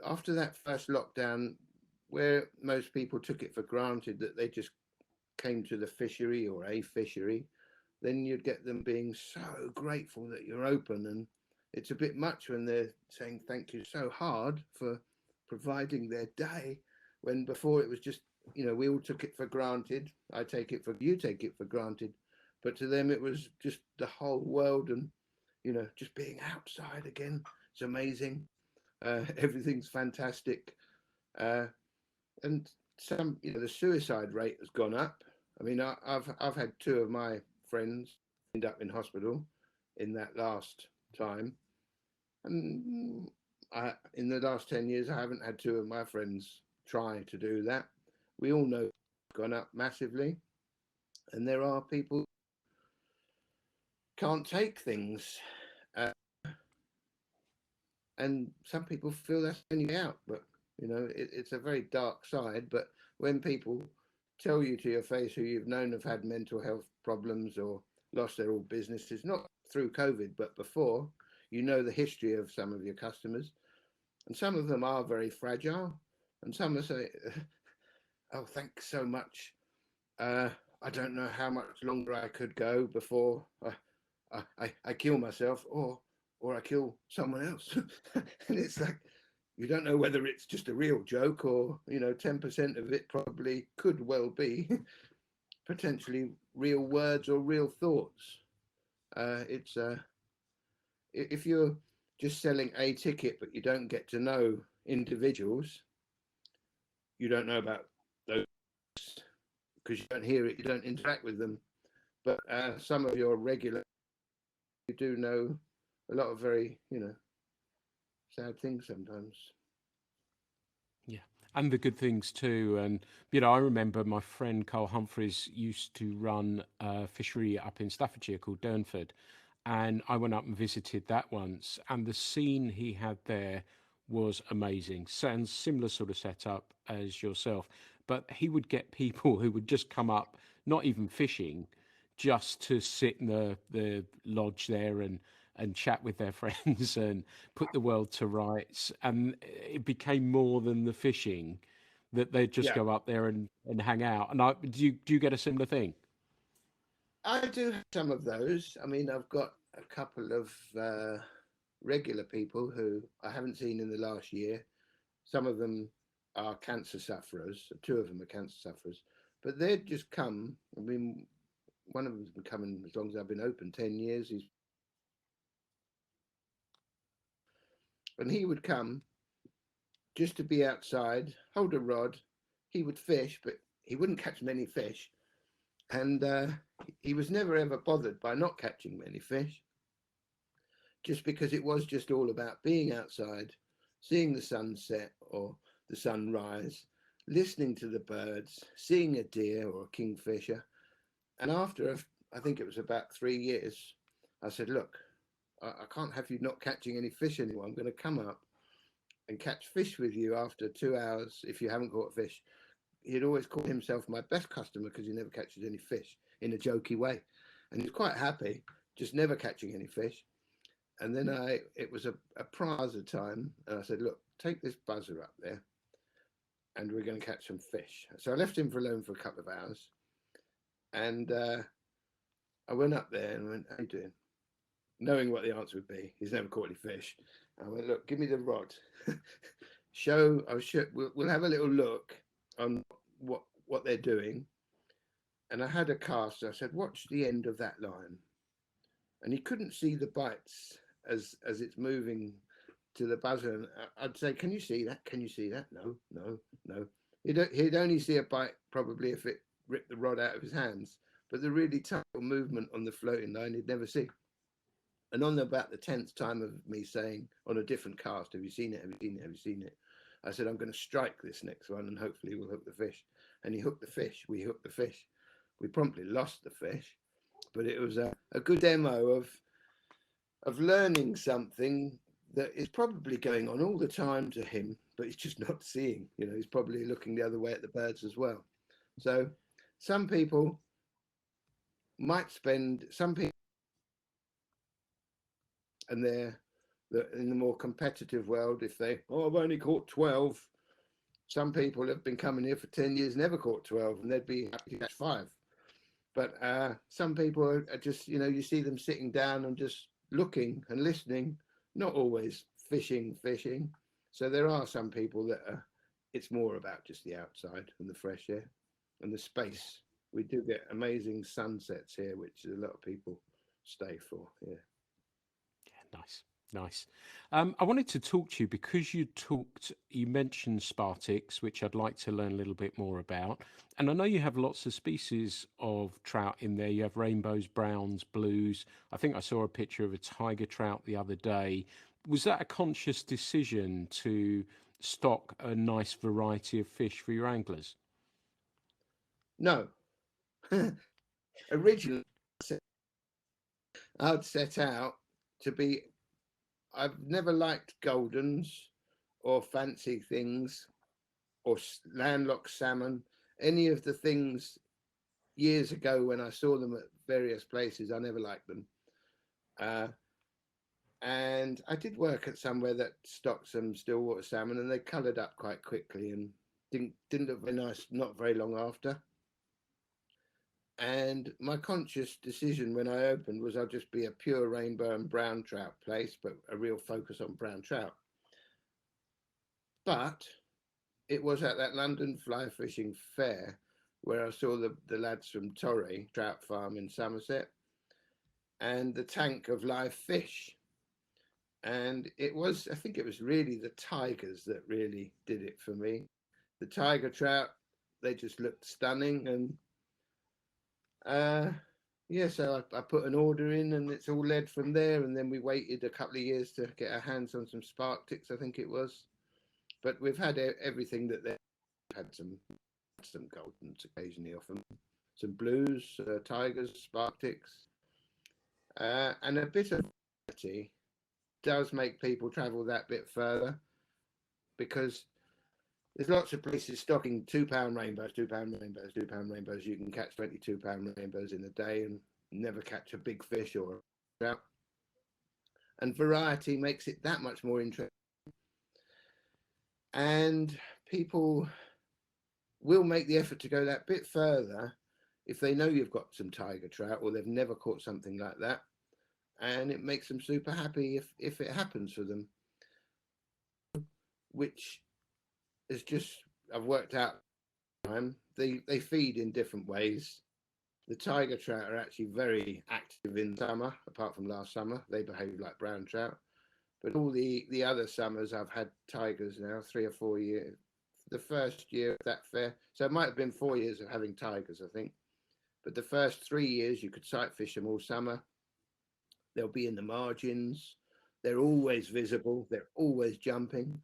after that first lockdown, where most people took it for granted that they just came to the fishery or a fishery, then you'd get them being so grateful that you're open. And it's a bit much when they're saying thank you so hard for providing their day, when before it was just, we all took it for granted. I take it for, you take it for granted. But to them, it was just the whole world. And, just being outside again, it's amazing. Everything's fantastic. And some, the suicide rate has gone up. I mean, I've had two of my friends end up in hospital in that last time. And in the last 10 years, I haven't had two of my friends try to do that. We all know it's gone up massively. And there are people who can't take things. And some people feel that's only out, but it's a very dark side. But when people tell you to your face who you've known have had mental health problems or lost their old businesses, not through COVID, but before, the history of some of your customers, and some of them are very fragile, and some will say, "Oh, thanks so much. I don't know how much longer I could go before I kill myself, or I kill someone else." And it's like, you don't know whether it's just a real joke or, 10% of it probably could well be potentially real words or real thoughts. It's if you're just selling a ticket, but you don't get to know individuals, you don't know about those because you don't hear it, you don't interact with them. But some of your regular, you do know a lot of very, sad things sometimes. Yeah, and the good things too. And I remember my friend Carl Humphreys used to run a fishery up in Staffordshire called Durnford, and I went up and visited that once, and the scene he had there was amazing. Sounds similar sort of setup as yourself, but he would get people who would just come up, not even fishing, just to sit in the lodge there and chat with their friends and put the world to rights. And it became more than the fishing, that they'd just Yeah, go up there and hang out. And do you get a similar thing? I do have some of those. I mean, I've got a couple of regular people who I haven't seen in the last year. Some of them are cancer sufferers. Two of them are cancer sufferers, but they'd just come. I mean, one of them's been coming as long as I've been open, 10 years. And he would come just to be outside, hold a rod. He would fish, but he wouldn't catch many fish. And he was never ever bothered by not catching many fish, just because it was just all about being outside, seeing the sunset or the sunrise, listening to the birds, seeing a deer or a kingfisher. And after, I think it was about 3 years, I said, "Look, I can't have you not catching any fish anymore. I'm going to come up and catch fish with you after 2 hours if you haven't caught fish. he'd always call himself my best customer because he never catches any fish in a jokey way, and he's quite happy just never catching any fish. And then it was a prize time, and I said, look, take this buzzer up there, and we're going to catch some fish. So I left him alone for a couple of hours, and I went up there and went, how you doing? Knowing what the answer would be. He's never caught any fish. I went, look, give me the rod. We'll have a little look on what they're doing. And I had a cast. I said, watch the end of that line. And he couldn't see the bites as it's moving to the buzzer. And I'd say, can you see that? Can you see that? No, no, no. He'd only see a bite probably if it ripped the rod out of his hands. But the really tough movement on the floating line, he'd never see. And on about the 10th time of me saying on a different cast, have you seen it? Have you seen it? Have you seen it? I said, I'm going to strike this next one and hopefully we'll hook the fish. And he hooked the fish. We hooked the fish. We promptly lost the fish, but it was a good demo of learning something that is probably going on all the time to him, but he's just not seeing. You know, he's probably looking the other way at the birds as well. So some people and they're in the more competitive world, if I've only caught 12, some people have been coming here for 10 years, never caught 12, and they'd be happy to catch 5. But some people are just, you know, you see them sitting down and just looking and listening, not always fishing. So there are some people that it's more about just the outside and the fresh air and the space. We do get amazing sunsets here, which a lot of people stay for. Yeah. Nice. I wanted to talk to you because you mentioned Spartics, which I'd like to learn a little bit more about. And I know you have lots of species of trout in there. You have rainbows, browns, blues. I think I saw a picture of a tiger trout the other day. Was that a conscious decision to stock a nice variety of fish for your anglers? No. Originally, I'd set out to be, I've never liked goldens or fancy things or landlocked salmon, any of the things years ago when I saw them at various places. I never liked them. And I did work at somewhere that stocked some stillwater salmon, and they coloured up quite quickly and didn't look very nice not very long after. And my conscious decision when I opened was I'll just be a pure rainbow and brown trout place, but a real focus on brown trout. But it was at that London fly fishing fair where I saw the lads from Torrey Trout Farm in Somerset and the tank of live fish. And I think it was really the tigers that really did it for me. The tiger trout, they just looked stunning. And so I put an order in and it's all led from there. And then we waited a couple of years to get our hands on some Spartics, I think it was. But we've had everything that they've had, some goldens occasionally off them, some blues, tigers, Spartics, and a bit of variety does make people travel that bit further because there's lots of places stocking £2 rainbows. You can catch 22-pound rainbows in a day and never catch a big fish or a trout. And variety makes it that much more interesting. And people will make the effort to go that bit further if they know you've got some tiger trout or they've never caught something like that. And it makes them super happy if it happens for them, which is just, I've worked out time. They feed in different ways. The tiger trout are actually very active in summer, apart from last summer. They behave like brown trout. But all the other summers I've had tigers now, 3 or 4 years. The first year of that fair, so it might have been 4 years of having tigers, I think. But the first 3 years you could sight fish them all summer. They'll be in the margins. They're always visible. They're always jumping.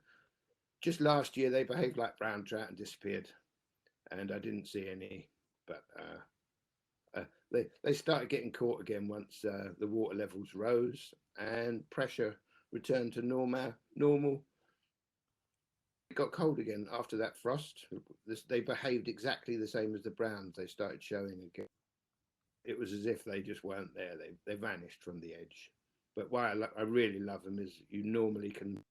Just last year, they behaved like brown trout and disappeared. And I didn't see any. But they started getting caught again once the water levels rose and pressure returned to normal. it got cold again after that frost. They behaved exactly the same as the browns. They started showing again. It was as if they just weren't there. They vanished from the edge. But why I really love them is you normally could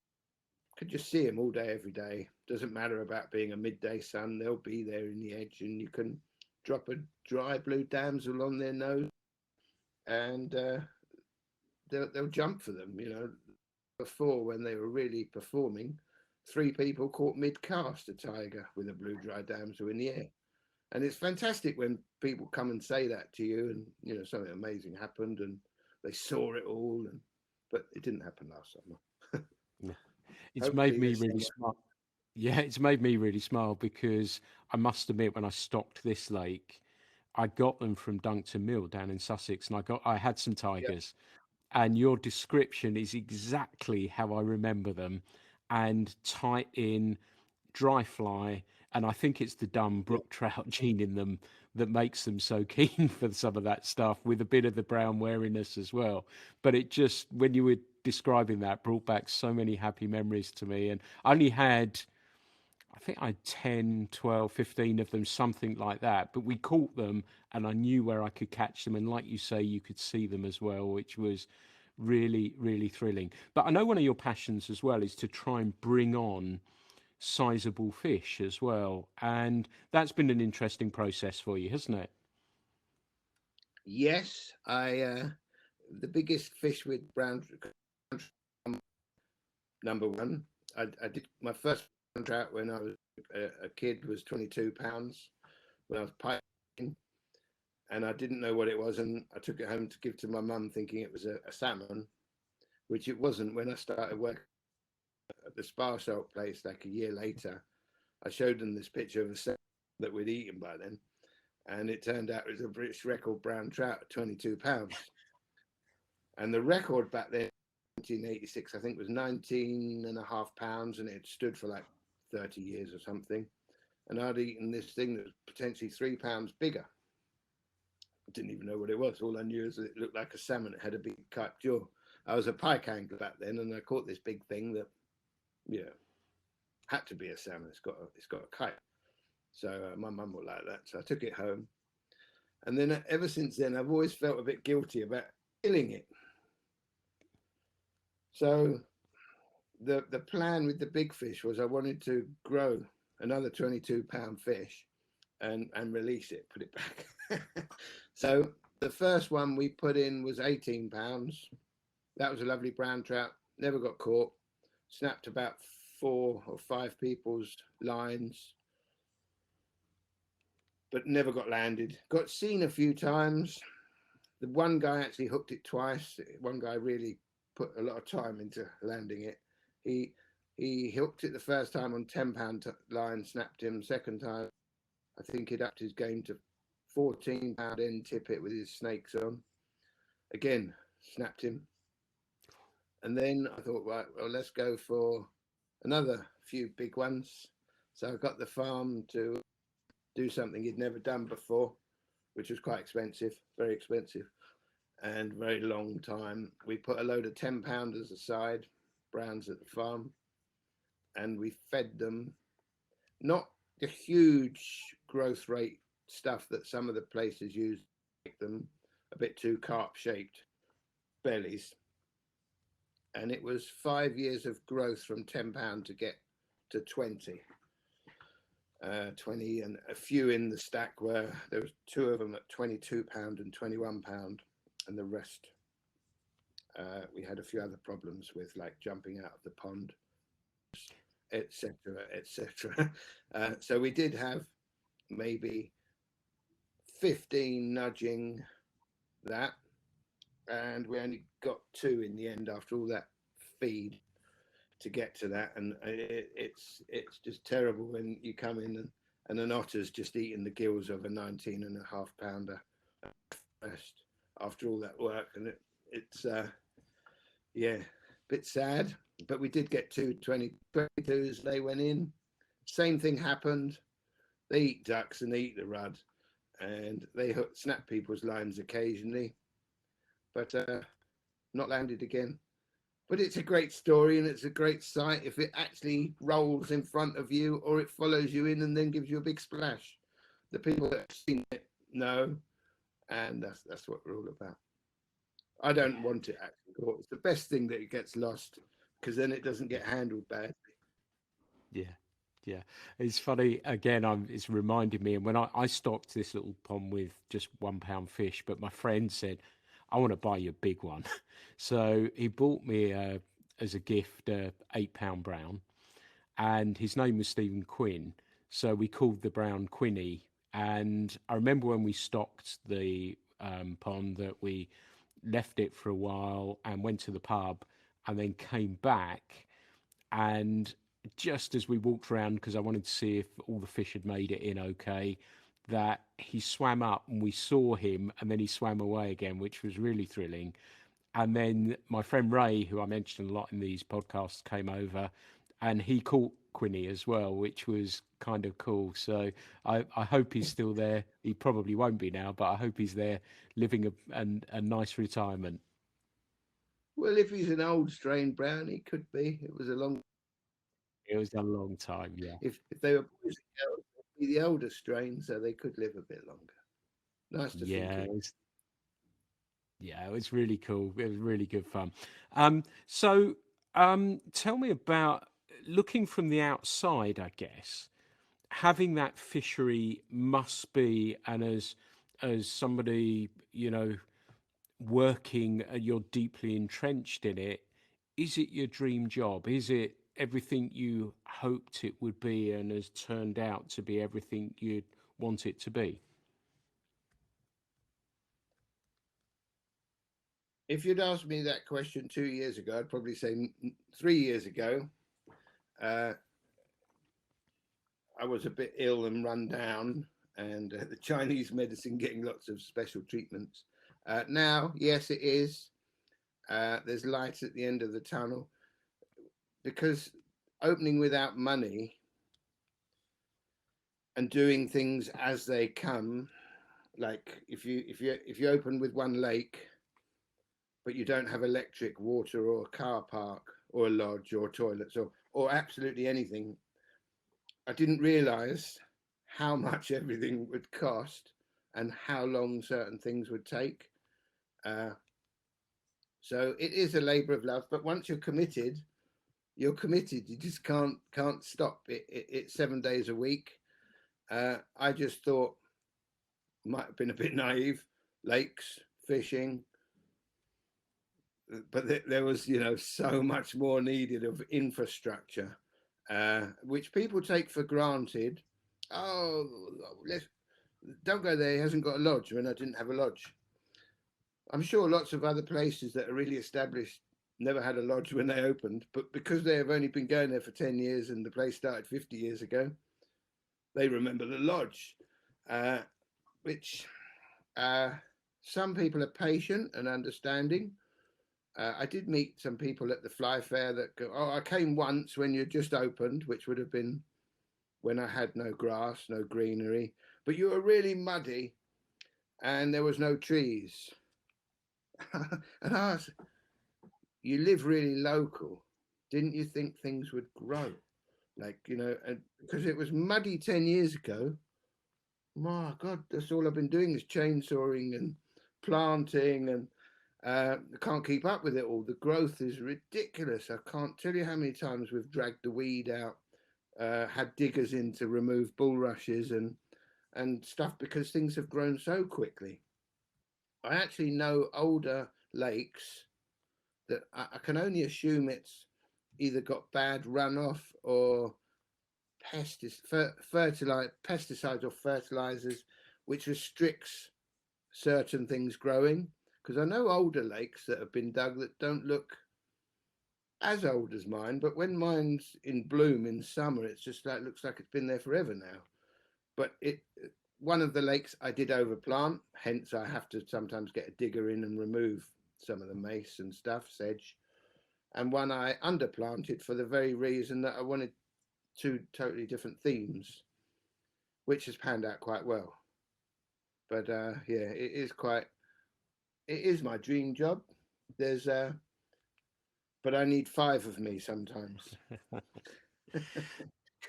just see them all day, every day. Doesn't matter about being a midday sun. They'll be there in the edge, and you can drop a dry blue damsel on their nose, and they'll jump for them. You know, before when they were really performing, 3 people caught mid-cast a tiger with a blue dry damsel in the air. And it's fantastic when people come and say that to you, and you know something amazing happened, and they saw it all, but it didn't happen last summer. Yeah. It's made Hopefully me this really summer. smart. Yeah, it's made me really smile because I must admit, when I stocked this lake, I got them from Duncton Mill down in Sussex, and I had some Yeah, tigers, and your description is exactly how I remember them, and tight in, dry fly, and I think it's the dumb yeah, brook trout gene in them that makes them so keen for some of that stuff, with a bit of the brown wariness as well. But it just, when you were describing that, brought back so many happy memories to me. And I only had, I think I had 10, 12, 15 of them, something like that. But we caught them and I knew where I could catch them. And like you say, you could see them as well, which was really, really thrilling. But I know one of your passions as well is to try and bring on sizable fish as well. And that's been an interesting process for you, hasn't it? yes. I the biggest fish with brown number one. I did my first brown trout when I was a kid was 22 pounds when I was piking, and I didn't know what it was, and I took it home to give to my mum, thinking it was a salmon, which it wasn't. When I started working at the spa salt place like a year later, I showed them this picture of a salmon that we'd eaten by then, and it turned out it was a British record brown trout at 22 pounds. And the record back then, 1986, I think, was 19 and a half pounds, and it had stood for like 30 years or something. And I'd eaten this thing that was potentially 3 pounds bigger. I didn't even know what it was. All I knew is that it looked like a salmon. It had a big cut jaw. I was a pike angler back then, and I caught this big thing that, you know, had to be a salmon. It's got a kite. So my mum would like that. So I took it home, and then ever since then, I've always felt a bit guilty about killing it. So the plan with the big fish was I wanted to grow another 22-pound fish and release it, put it back. So the first one we put in was 18 pounds. That was a lovely brown trout, never got caught, snapped about 4 or 5 people's lines, but never got landed. Got seen a few times. The one guy actually hooked it twice. One guy really put a lot of time into landing it. He he hooked it the first time on £10 line, snapped him. Second time, I think he'd upped his game to £14 end tippet with his snakes on. Again, snapped him. And then I thought, right, well, let's go for another few big ones. So I got the farm to do something he'd never done before, which was quite expensive, very expensive, and very long time. We put a load of 10-pounders aside, browns at the farm, and we fed them not the huge growth rate stuff that some of the places use, make them a bit too carp shaped bellies. And it was 5 years of growth from £10 to get to 20. 20, and a few in the stack where there was 2 of them at £22 and £21, and the rest we had a few other problems with, like jumping out of the pond, etc., etc. So we did have maybe 15 nudging that, and we only got 2 in the end after all that feed to get to that. And it's just terrible when you come in and an otter's just eaten the gills of a 19.5-pounder first after all that work, and it's yeah, a bit sad. But we did get 22s. They went in. Same thing happened. They eat ducks and they eat the rudd, and they snap people's lines occasionally, but not landed again. But it's a great story and it's a great sight if it actually rolls in front of you or it follows you in and then gives you a big splash. The people that have seen it know, and that's what we're all about. I don't Yeah, want it actually caught. It's the best thing that it gets lost because then it doesn't get handled badly. yeah, yeah. It's funny again. It's reminded me, and when I stocked this little pond with just £1 fish, but my friend said, "I want to buy you a big one," so he bought me as a gift a £8 brown, and his name was Stephen Quinn. So we called the brown Quinny. And I remember when we stocked the pond that we left it for a while and went to the pub and then came back. And just as we walked around, because I wanted to see if all the fish had made it in okay, that he swam up and we saw him and then he swam away again, which was really thrilling. And then my friend Ray, who I mentioned a lot in these podcasts, came over and he caught Quinny as well, which was kind of cool. So I hope he's still there. He probably won't be now, but I hope he's there living a nice retirement. Well, if he's an old strain brown, he could be. It was a long. It was a long time, yeah. If they were boys and girls, they'd be the older strain, so they could live a bit longer. Nice to think Yeah, of. it was really cool. It was really good fun. So tell me about looking from the outside, I guess. Having that fishery must be, and as somebody, working, you're deeply entrenched in it. Is it your dream job? Is it everything you hoped it would be and has turned out to be everything you'd want it to be? If you'd asked me that question 2 years ago, I'd probably say 3 years ago. Uh, I was a bit ill and run down, and the Chinese medicine getting lots of special treatments. Now, yes, it is. There's light at the end of the tunnel because opening without money and doing things as they come, like if you open with one lake, but you don't have electric, water, or a car park, or a lodge, or toilets, or absolutely anything, I didn't realise how much everything would cost and how long certain things would take. Uh, so it is a labour of love, but once you're committed, you're committed. You just can't stop. It's 7 days a week. I just thought might have been a bit naive. Lakes, fishing, but there was so much more needed of infrastructure, which people take for granted. Oh, let's don't go there. He hasn't got a lodge, and I didn't have a lodge. I'm sure lots of other places that are really established never had a lodge when they opened, but because they have only been going there for 10 years and the place started 50 years ago, they remember the lodge, uh, which uh, some people are patient and understanding. I did meet some people at the fly fair that go, "Oh, I came once when you just opened," which would have been when I had no grass, no greenery, but you were really muddy and there was no trees. And I asked, "You live really local. Didn't you think things would grow?" Like, and because it was muddy 10 years ago, my God, that's all I've been doing is chainsawing and planting, and I can't keep up with it all. The growth is ridiculous. I can't tell you how many times we've dragged the weed out, had diggers in to remove bulrushes and stuff because things have grown so quickly. I actually know older lakes that I can only assume it's either got bad runoff or pesticides or fertilizers, which restricts certain things growing. Because I know older lakes that have been dug that don't look as old as mine, but when mine's in bloom in summer, it's just like looks like it's been there forever now. But one of the lakes I did overplant, hence I have to sometimes get a digger in and remove some of the mace and stuff, sedge. And one I underplanted for the very reason that I wanted two totally different themes, which has panned out quite well. But yeah, it is my dream job. There's but I need 5 of me sometimes.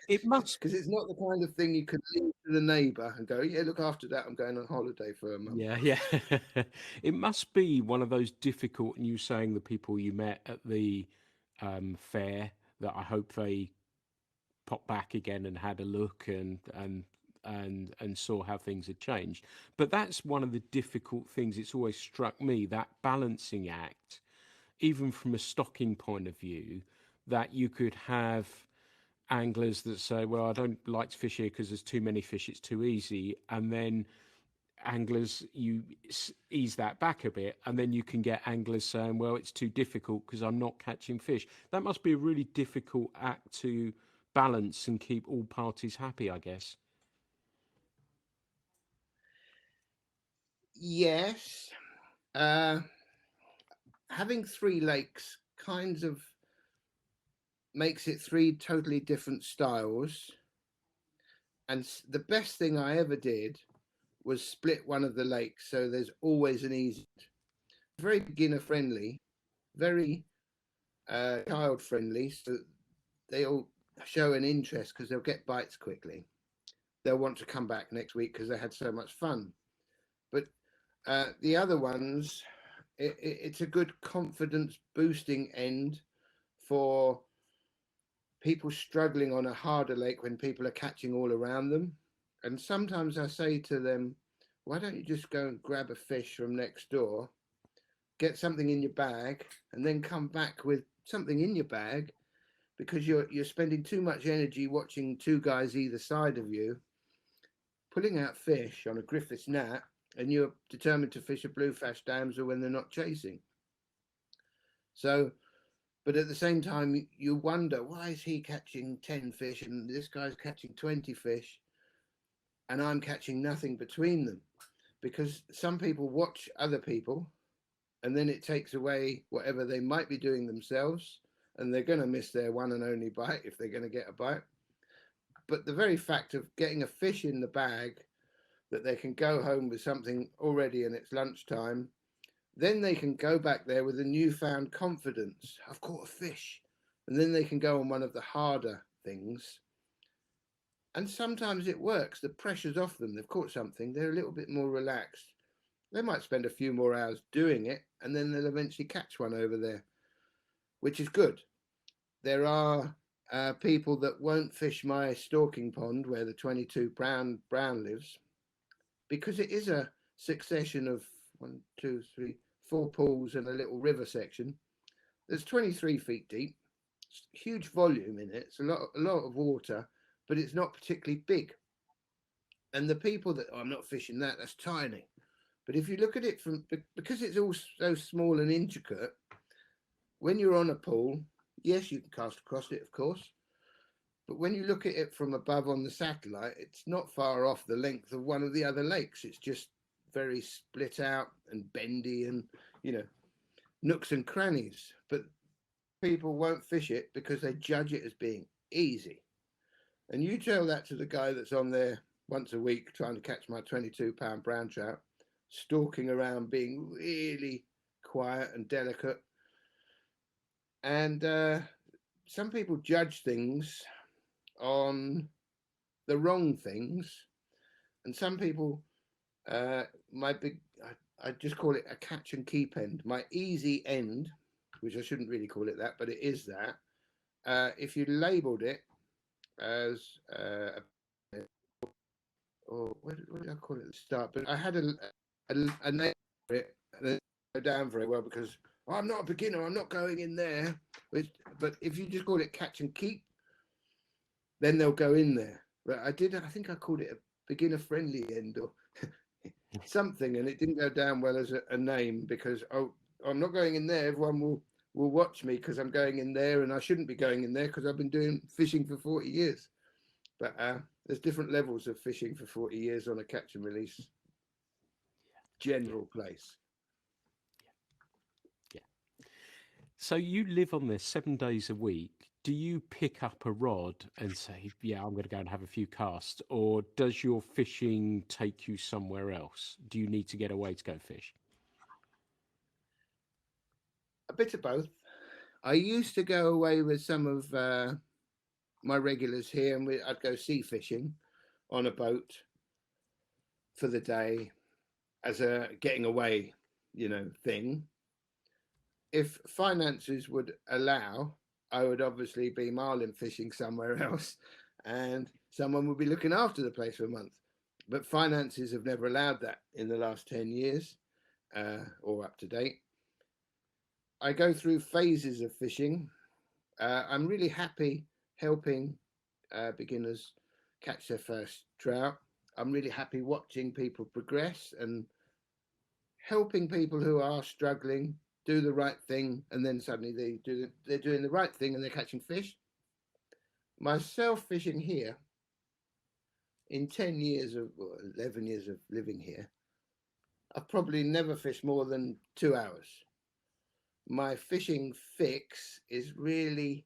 It must. Because it's not the kind of thing you could leave to the neighbour and go, yeah, look after that. I'm going on holiday for a month. Yeah, yeah. It must be one of those difficult, and you saying the people you met at the fair, that I hope they popped back again and had a look and saw how things had changed. But that's one of the difficult things. It's always struck me, that balancing act, even from a stocking point of view, that you could have anglers that say, well, I don't like to fish here because there's too many fish, it's too easy. And then anglers, you ease that back a bit, and then you can get anglers saying, well, it's too difficult because I'm not catching fish. That must be a really difficult act to balance and keep all parties happy, I guess. Yes. Uh, Having 3 lakes kinds of makes it 3 totally different styles. And the best thing I ever did was split one of the lakes, so there's always an easy, very beginner friendly, very child friendly, so they all show an interest because they'll get bites quickly. They'll want to come back next week because they had so much fun. But the other ones, it's a good confidence boosting end for people struggling on a harder lake when people are catching all around them. And sometimes I say to them, why don't you just go and grab a fish from next door, get something in your bag, and then come back with something in your bag, because you're spending too much energy watching 2 guys either side of you pulling out fish on a Griffiths net, and you're determined to fish a bluefish damsel when they're not chasing. So, but at the same time, you wonder, why is he catching 10 fish and this guy's catching 20 fish and I'm catching nothing between them? Because some people watch other people and then it takes away whatever they might be doing themselves, and they're going to miss their one and only bite if they're going to get a bite. But the very fact of getting a fish in the bag that they can go home with something already and it's lunchtime, then they can go back there with a newfound confidence. I've caught a fish. And then they can go on one of the harder things. And sometimes it works. The pressure's off them. They've caught something. They're a little bit more relaxed. They might spend a few more hours doing it, and then they'll eventually catch one over there, which is good. There are people that won't fish my stalking pond where the 22 brown lives, because it is a succession of 1, 2, 3, 4 pools and a little river section. There's 23 feet deep, huge volume in it. It's a lot of water, but it's not particularly big. And the people that, oh, I'm not fishing that, that's tiny. But if you look at it from, because it's all so small and intricate, when you're on a pool, yes, you can cast across it, of course. But when you look at it from above on the satellite, it's not far off the length of one of the other lakes. It's just very split out and bendy and, nooks and crannies. But people won't fish it because they judge it as being easy. And you tell that to the guy that's on there once a week trying to catch my 22-pound brown trout, stalking around being really quiet and delicate. And some people judge things on the wrong things, and some people I just call it a catch and keep end. My easy end, which I shouldn't really call it that, but it is that. If you labeled it as or what did I call it at the start? But I had a name for it, and it didn't go down very well because, oh, I'm not a beginner, I'm not going in there. But if you just call it catch and keep, then they'll go in there. But I think I called it a beginner friendly end or something, and it didn't go down well as a name because, oh, I'm not going in there. Everyone will watch me because I'm going in there, and I shouldn't be going in there because I've been doing fishing for 40 years. But there's different levels of fishing for 40 years on a catch and release general place. Yeah. So you live on this 7 days a week. Do you pick up a rod and say, yeah, I'm going to go and have a few casts? Or does your fishing take you somewhere else? Do you need to get away to go fish? A bit of both. I used to go away with some of my regulars here, and I'd go sea fishing on a boat for the day as a getting away, thing. If finances would allow, I would obviously be marlin fishing somewhere else, and someone would be looking after the place for a month. But finances have never allowed that in the last 10 years, or up to date. I go through phases of fishing. I'm really happy helping beginners catch their first trout. I'm really happy watching people progress and helping people who are struggling do the right thing, and then suddenly they're doing the right thing and they're catching fish. Myself fishing here, in 10 years of, or 11 years of living here, I've probably never fished more than 2 hours. My fishing fix is really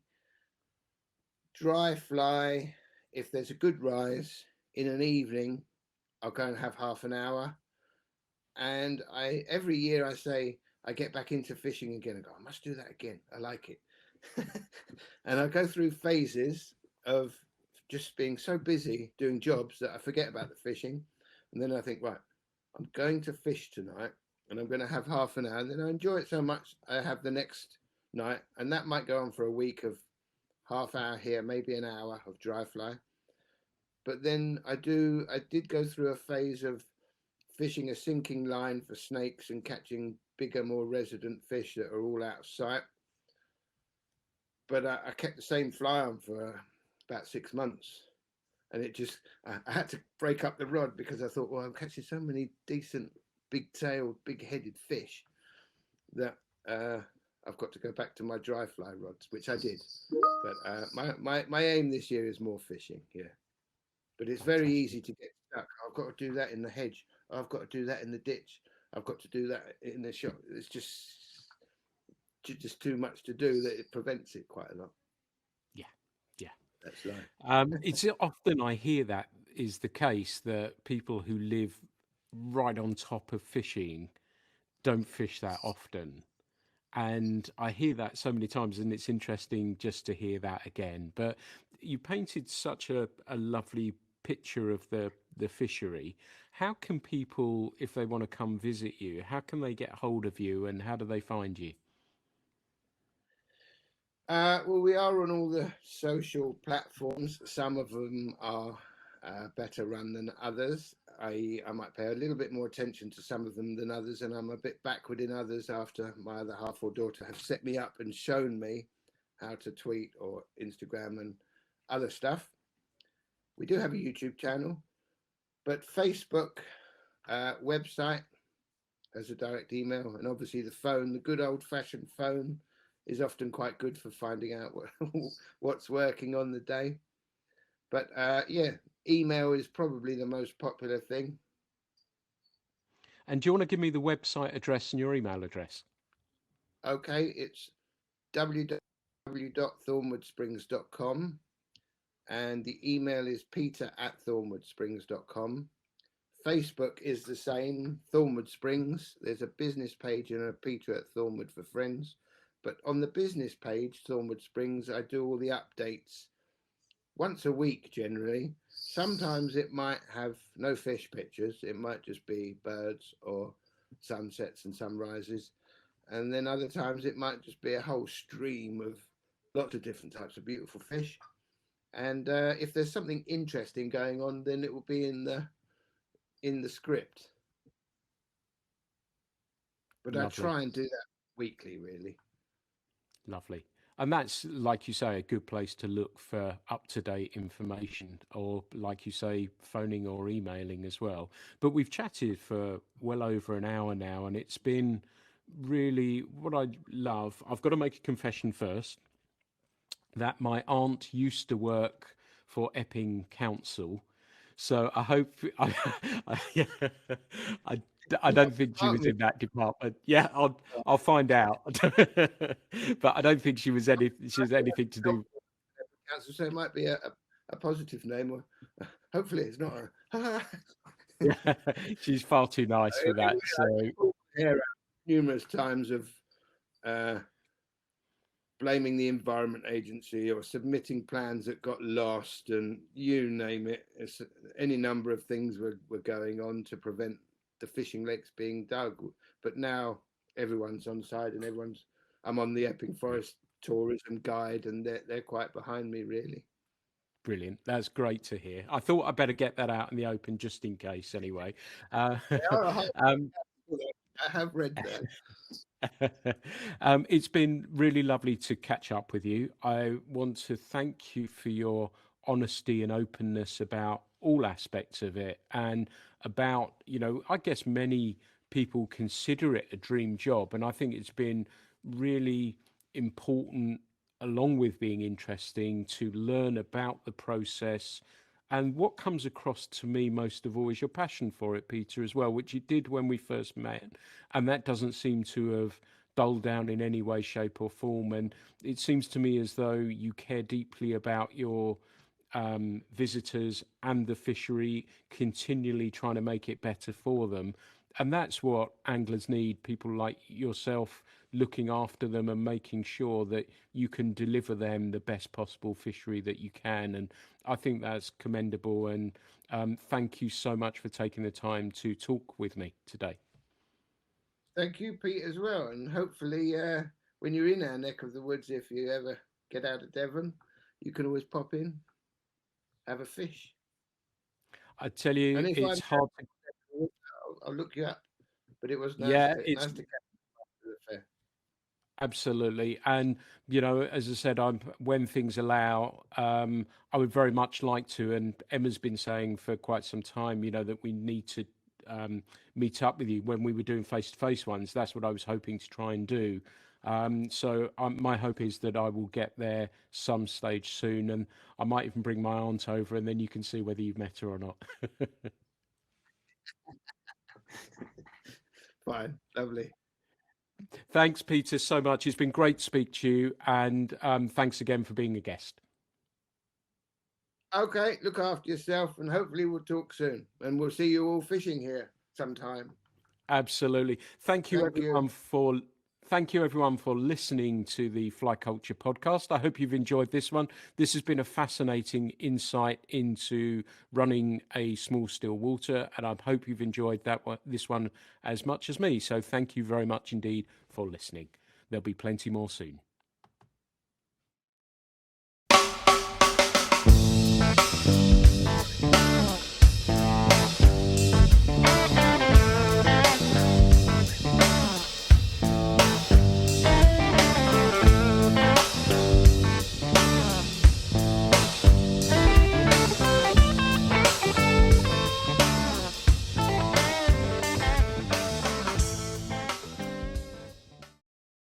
dry fly. If there's a good rise in an evening, I'll go and have half an hour. And every year I say, I get back into fishing again and go, I must do that again. I like it. And I go through phases of just being so busy doing jobs that I forget about the fishing. And then I think, right, I'm going to fish tonight and I'm going to have half an hour. And then I enjoy it so much, I have the next night. And that might go on for a week of half hour here, maybe an hour of dry fly. But then I did go through a phase of fishing a sinking line for snakes and catching bigger, more resident fish that are all out of sight. But I kept the same fly on for about 6 months. And it just, I had to break up the rod because I thought, well, I'm catching so many decent, big-tailed, big-headed fish that I've got to go back to my dry fly rods, which I did. But my aim this year is more fishing, yeah. But it's very easy to get stuck. I've got to do that in the hedge. I've got to do that in the ditch. I've got to do that in the shop. It's just too much to do that it prevents it quite a lot. Yeah, yeah. That's life. It's often I hear that is the case that people who live right on top of fishing don't fish that often. And I hear that so many times, and it's interesting just to hear that again. But you painted such a lovely picture of the fishery. How can people, if they want to come visit you, how can they get hold of you and how do they find you? Well, we are on all the social platforms. Some of them are better run than others. I might pay a little bit more attention to some of them than others, and I'm a bit backward in others after my other half or daughter have set me up and shown me how to tweet or Instagram and other stuff. We do have a YouTube channel, but Facebook, website as a direct email, and obviously the phone, the good old-fashioned phone, is often quite good for finding out what's working on the day. But yeah, email is probably the most popular thing. And do you want to give me the website address and your email address? Okay, it's www.thornwoodsprings.com, and the email is peter@thornwoodsprings.com. Facebook is the same, Thornwood Springs. There's a business page and a Peter at Thornwood for friends. But on the business page, Thornwood Springs, I do all the updates once a week generally. Sometimes it might have no fish pictures. It might just be birds or sunsets and sunrises. And then other times it might just be a whole stream of lots of different types of beautiful fish. And if there's something interesting going on, then it will be in the script. But I Lovely. try and do that weekly, really. Lovely. And that's, like you say, a good place to look for up-to-date information, or like you say, phoning or emailing as well. But we've chatted for well over an hour now, and it's been really what I love. I've got to make a confession first that my aunt used to work for Epping Council. So I hope I, I, I don't think she was in that department. Yeah, I'll find out. But I don't think she was anything to do. So it might be a positive name, or hopefully it's not a. Yeah, she's far too nice for that. So Here numerous times of blaming the Environment Agency or submitting plans that got lost, and you name it. Any number of things were going on to prevent the fishing lakes being dug. But now everyone's on side, and I'm on the Epping Forest tourism guide, and they're quite behind me, really. Brilliant. That's great to hear. I thought I'd better get that out in the open just in case, anyway. Uh, They are a hard. um, I have read that. It's been really lovely to catch up with you. I want to thank you for your honesty and openness about all aspects of it and about, I guess many people consider it a dream job. And I think it's been really important, along with being interesting, to learn about the process. And what comes across to me most of all is your passion for it, Peter, as well, which you did when we first met. And that doesn't seem to have dulled down in any way, shape, or form. And it seems to me as though you care deeply about your visitors and the fishery, continually trying to make it better for them. And that's what anglers need, people like yourself looking after them and making sure that you can deliver them the best possible fishery that you can. And I think that's commendable. And thank you so much for taking the time to talk with me today. Thank you, Pete, as well. And hopefully, when you're in our neck of the woods, if you ever get out of Devon, you can always pop in, have a fish. I tell you, And if it's hard to. I'll look you up. But it was nice Yeah, to it's catch you after the fair. absolutely. And, as I said, when things allow, I would very much like to, and Emma's been saying for quite some time, that we need to meet up with you when we were doing face-to-face ones. That's what I was hoping to try and do. My hope is that I will get there some stage soon, and I might even bring my aunt over, and then you can see whether you've met her or not. Fine, lovely. Thanks, Peter, so much. It's been great to speak to you, and thanks again for being a guest. Okay, look after yourself, and hopefully we'll talk soon. And we'll see you all fishing here sometime. Absolutely. Thank you, Thank you. Thank you, everyone, for listening to the Fly Culture podcast. I hope you've enjoyed this one. This has been a fascinating insight into running a small still water, and I hope you've enjoyed this one as much as me. So thank you very much indeed for listening. There'll be plenty more soon.